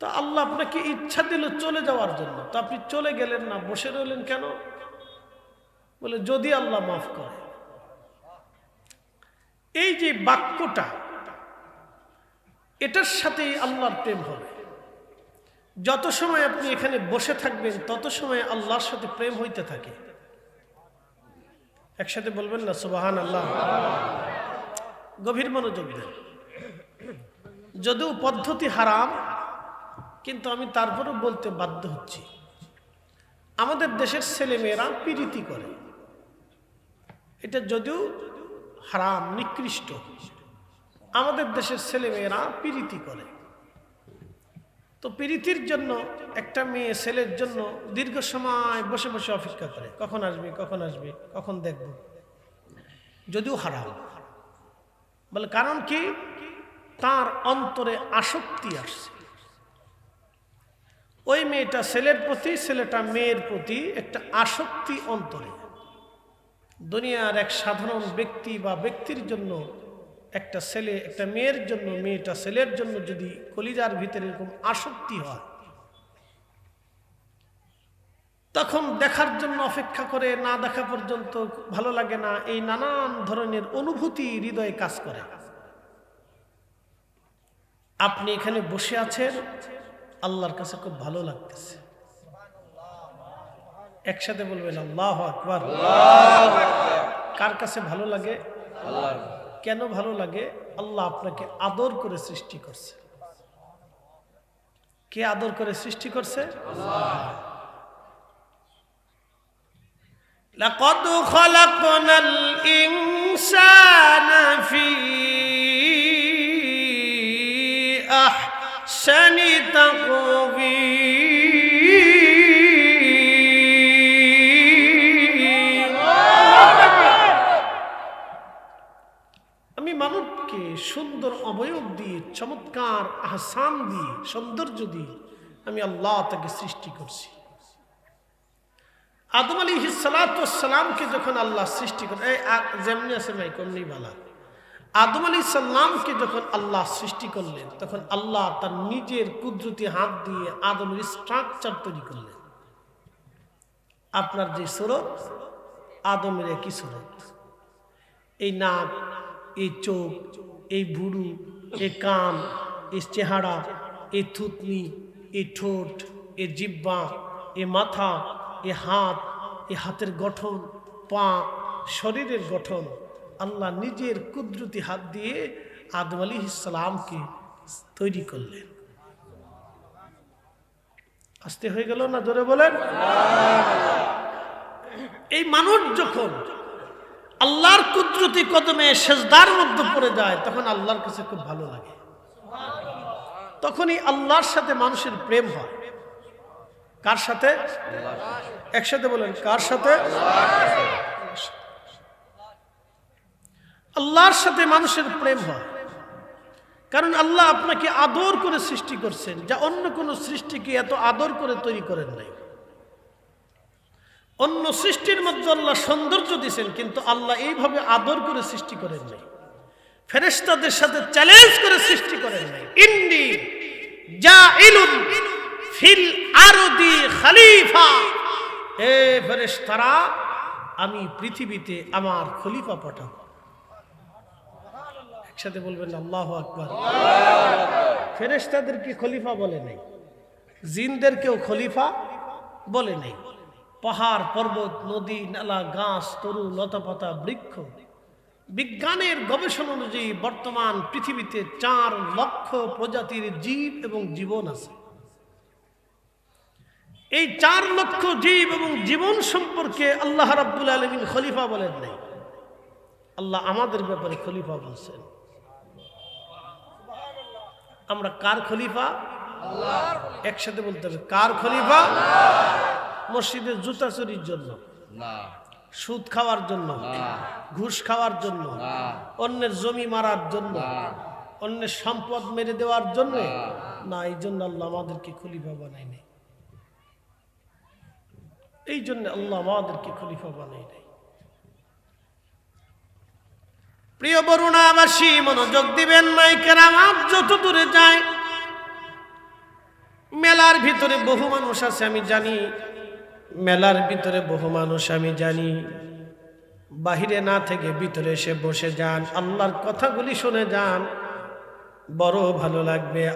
তো আল্লাহ আপনাকে ইচ্ছা দিল চলে যাওয়ার জন্য, তো আপনি চলে গেলেন না, বসে রইলেন কেন? বলে যদি আল্লাহ মাফ করে। এই যে বাক্যটা, এটার সাথেই আল্লাহর প্রেম হবে। যত সময় আপনি এখানে বসে থাকবেন, তত সময় আল্লাহর সাথে প্রেম হইতে থাকে। একসাথে বলবেন না সুবহানাল্লাহ? গভীর মনোযোগ দেন। যদিও পদ্ধতি হারাম, কিন্তু আমি তারপরেও বলতে বাধ্য হচ্ছি। আমাদের দেশের ছেলেমেয়েরা প্রীতি করে, এটা যদিও হারাম, নিকৃষ্ট। আমাদের দেশের ছেলেমেয়েরা প্রীতি করে। তো প্রীতির জন্য একটা মেয়ে ছেলের জন্য দীর্ঘ সময় বসে বসে অপেক্ষা করে, কখন আসবে, কখন আসবে, কখন দেখব, যদিও হারাম। বলে কারণ কি? তার অন্তরে আসক্তি আসছে। ওই মেয়েটা ছেলের প্রতি, ছেলেটা মেয়ের প্রতি একটা আসক্তি অন্তরে। দুনিয়ার এক সাধারণ ব্যক্তি বা ব্যক্তির জন্য, একটা ছেলে একটা মেয়ের জন্য, মেয়েটা ছেলের জন্য যদি কলিজার ভিতরে এরকম আসক্তি হয়, তখন দেখার জন্য অপেক্ষা করে, না দেখা পর্যন্ত ভালো লাগে না, এই নানান ধরনের অনুভূতি হৃদয়ে কাজ করে। আপনি এখানে বসে আছেন, আল্লাহর কাছে খুব ভালো লাগতেছে। একসাথে বলবেন আল্লাহু আকবার। কার কাছে ভালো লাগে? কেন ভালো লাগে? আল্লাহ আপনাকে আদর করে সৃষ্টি করছে। কে আদর করে সৃষ্টি করছে? আল্লাহ। লাকাদ খালাকনাল ইনসানা ফি আহসানি তাকওয়ীম। আমি মানবকে সুন্দর অবয়ব দিয়ে, চমৎকার আহসান দিয়ে, সৌন্দর্য দিয়ে আমি আল্লাহ তাকে সৃষ্টি করছি। আদম আলাইহিস সালাতু ওয়াস সালামকে যখন আল্লাহ সৃষ্টি করেন, এই যেমনি আছে ভাই কমনি বালা, আদম আলাইহিস সালামকে যখন আল্লাহ সৃষ্টি করলেন তখন আল্লাহ তার নিজের কুদরতি হাত দিয়ে আদমের স্ট্রাকচার তৈরি করলেন। আপনার যে সুরত, আদমের একই সুরত। এই নাক, এই চোখ, এই ভুরু, এই কান, এই চেহারা, এই থুতনি, এই ঠোঁট, এই জিহ্বা, এই মাথা, এই হাত, এই হাতের গঠন, পা, শরীরের গঠন আল্লাহ নিজের কুদরতি হাত দিয়ে আদম আলাইহিস সালামকে তৈরি করলেন। আস্তে হয়ে গেল না, জোরে বলেন। এই মানুষ যখন আল্লাহর কুদরতি কদমে সেজদার মধ্যে পড়ে যায় তখন আল্লাহর কাছে খুব ভালো লাগে। তখনই আল্লাহর সাথে মানুষের প্রেম হয়। কার সাথে? একসাথে বলেন, কার সাথে? আল্লাহর সাথে মানুষের প্রেম হয়। কারণ আল্লাহ আপনাকে আদর করে সৃষ্টি করছেন, যা অন্য কোন সৃষ্টিকে এত আদর করে তৈরি করেন নাই। অন্য সৃষ্টির মধ্যে আল্লাহ সৌন্দর্য দিয়েছেন, কিন্তু আল্লাহ এইভাবে আদর করে সৃষ্টি করেন নাই। ফেরেশতাদের সাথে চ্যালেঞ্জ করে সৃষ্টি করেন নাই। ইন্নী জাইলুন ফিল আরদি খলিফা, হে ফেরেশতারা আমি পৃথিবীতে আমার খলিফা পাঠাবো। একসাথে বলবেন আল্লাহু আকবার। ফেরেশতাদেরকে খলিফা বলে নাই, জিনদেরকেও খলিফা বলে নাই। পাহাড়, পর্বত, নদী, নালা, গাছ, তরু, লতাপাতা, বৃক্ষ, বিজ্ঞানের গবেষণা অনুযায়ী বর্তমান পৃথিবীতে 4 লক্ষ প্রজাতির জীব এবং জীবন আছে। এই 4 লক্ষ জীব এবং জীবন সম্পর্কে আল্লাহ রাব্বুল আলামিন খলিফা বলেন নাই। আল্লাহ আমাদের ব্যাপারে খলিফা বলছেন। আমরা কার খলিফা? আল্লাহর। একসাথে বলতে হবে, কার খলিফা? মসজিদের জুতা চুরির জন্য না, সুদ খাওয়ার জন্য না, ঘুষ খাওয়ার জন্য না, অন্যের জমি মারার জন্য না, অন্যের সম্পদ মেরে দেওয়ার জন্য না। এই জন্য আল্লাহ আমাদেরকে খলিফা বানায় নাই। এই জন্য আল্লাহ আমাদেরকে খলিফা বানায় নাই। প্রিয় বরুণাবাসী মনোযোগ দিবেন, মাইকের আওয়াজ যত দূরে যায়। মেলার ভিতরে বহু মানুষ আছে আমি জানি, মেলার ভিতরে বহু মানুষ আমি জানি, বাহিরে না থেকে ভিতরে এসে বসে যান, আল্লাহর কথাগুলি শুনে যান, বড় ভালো লাগবে।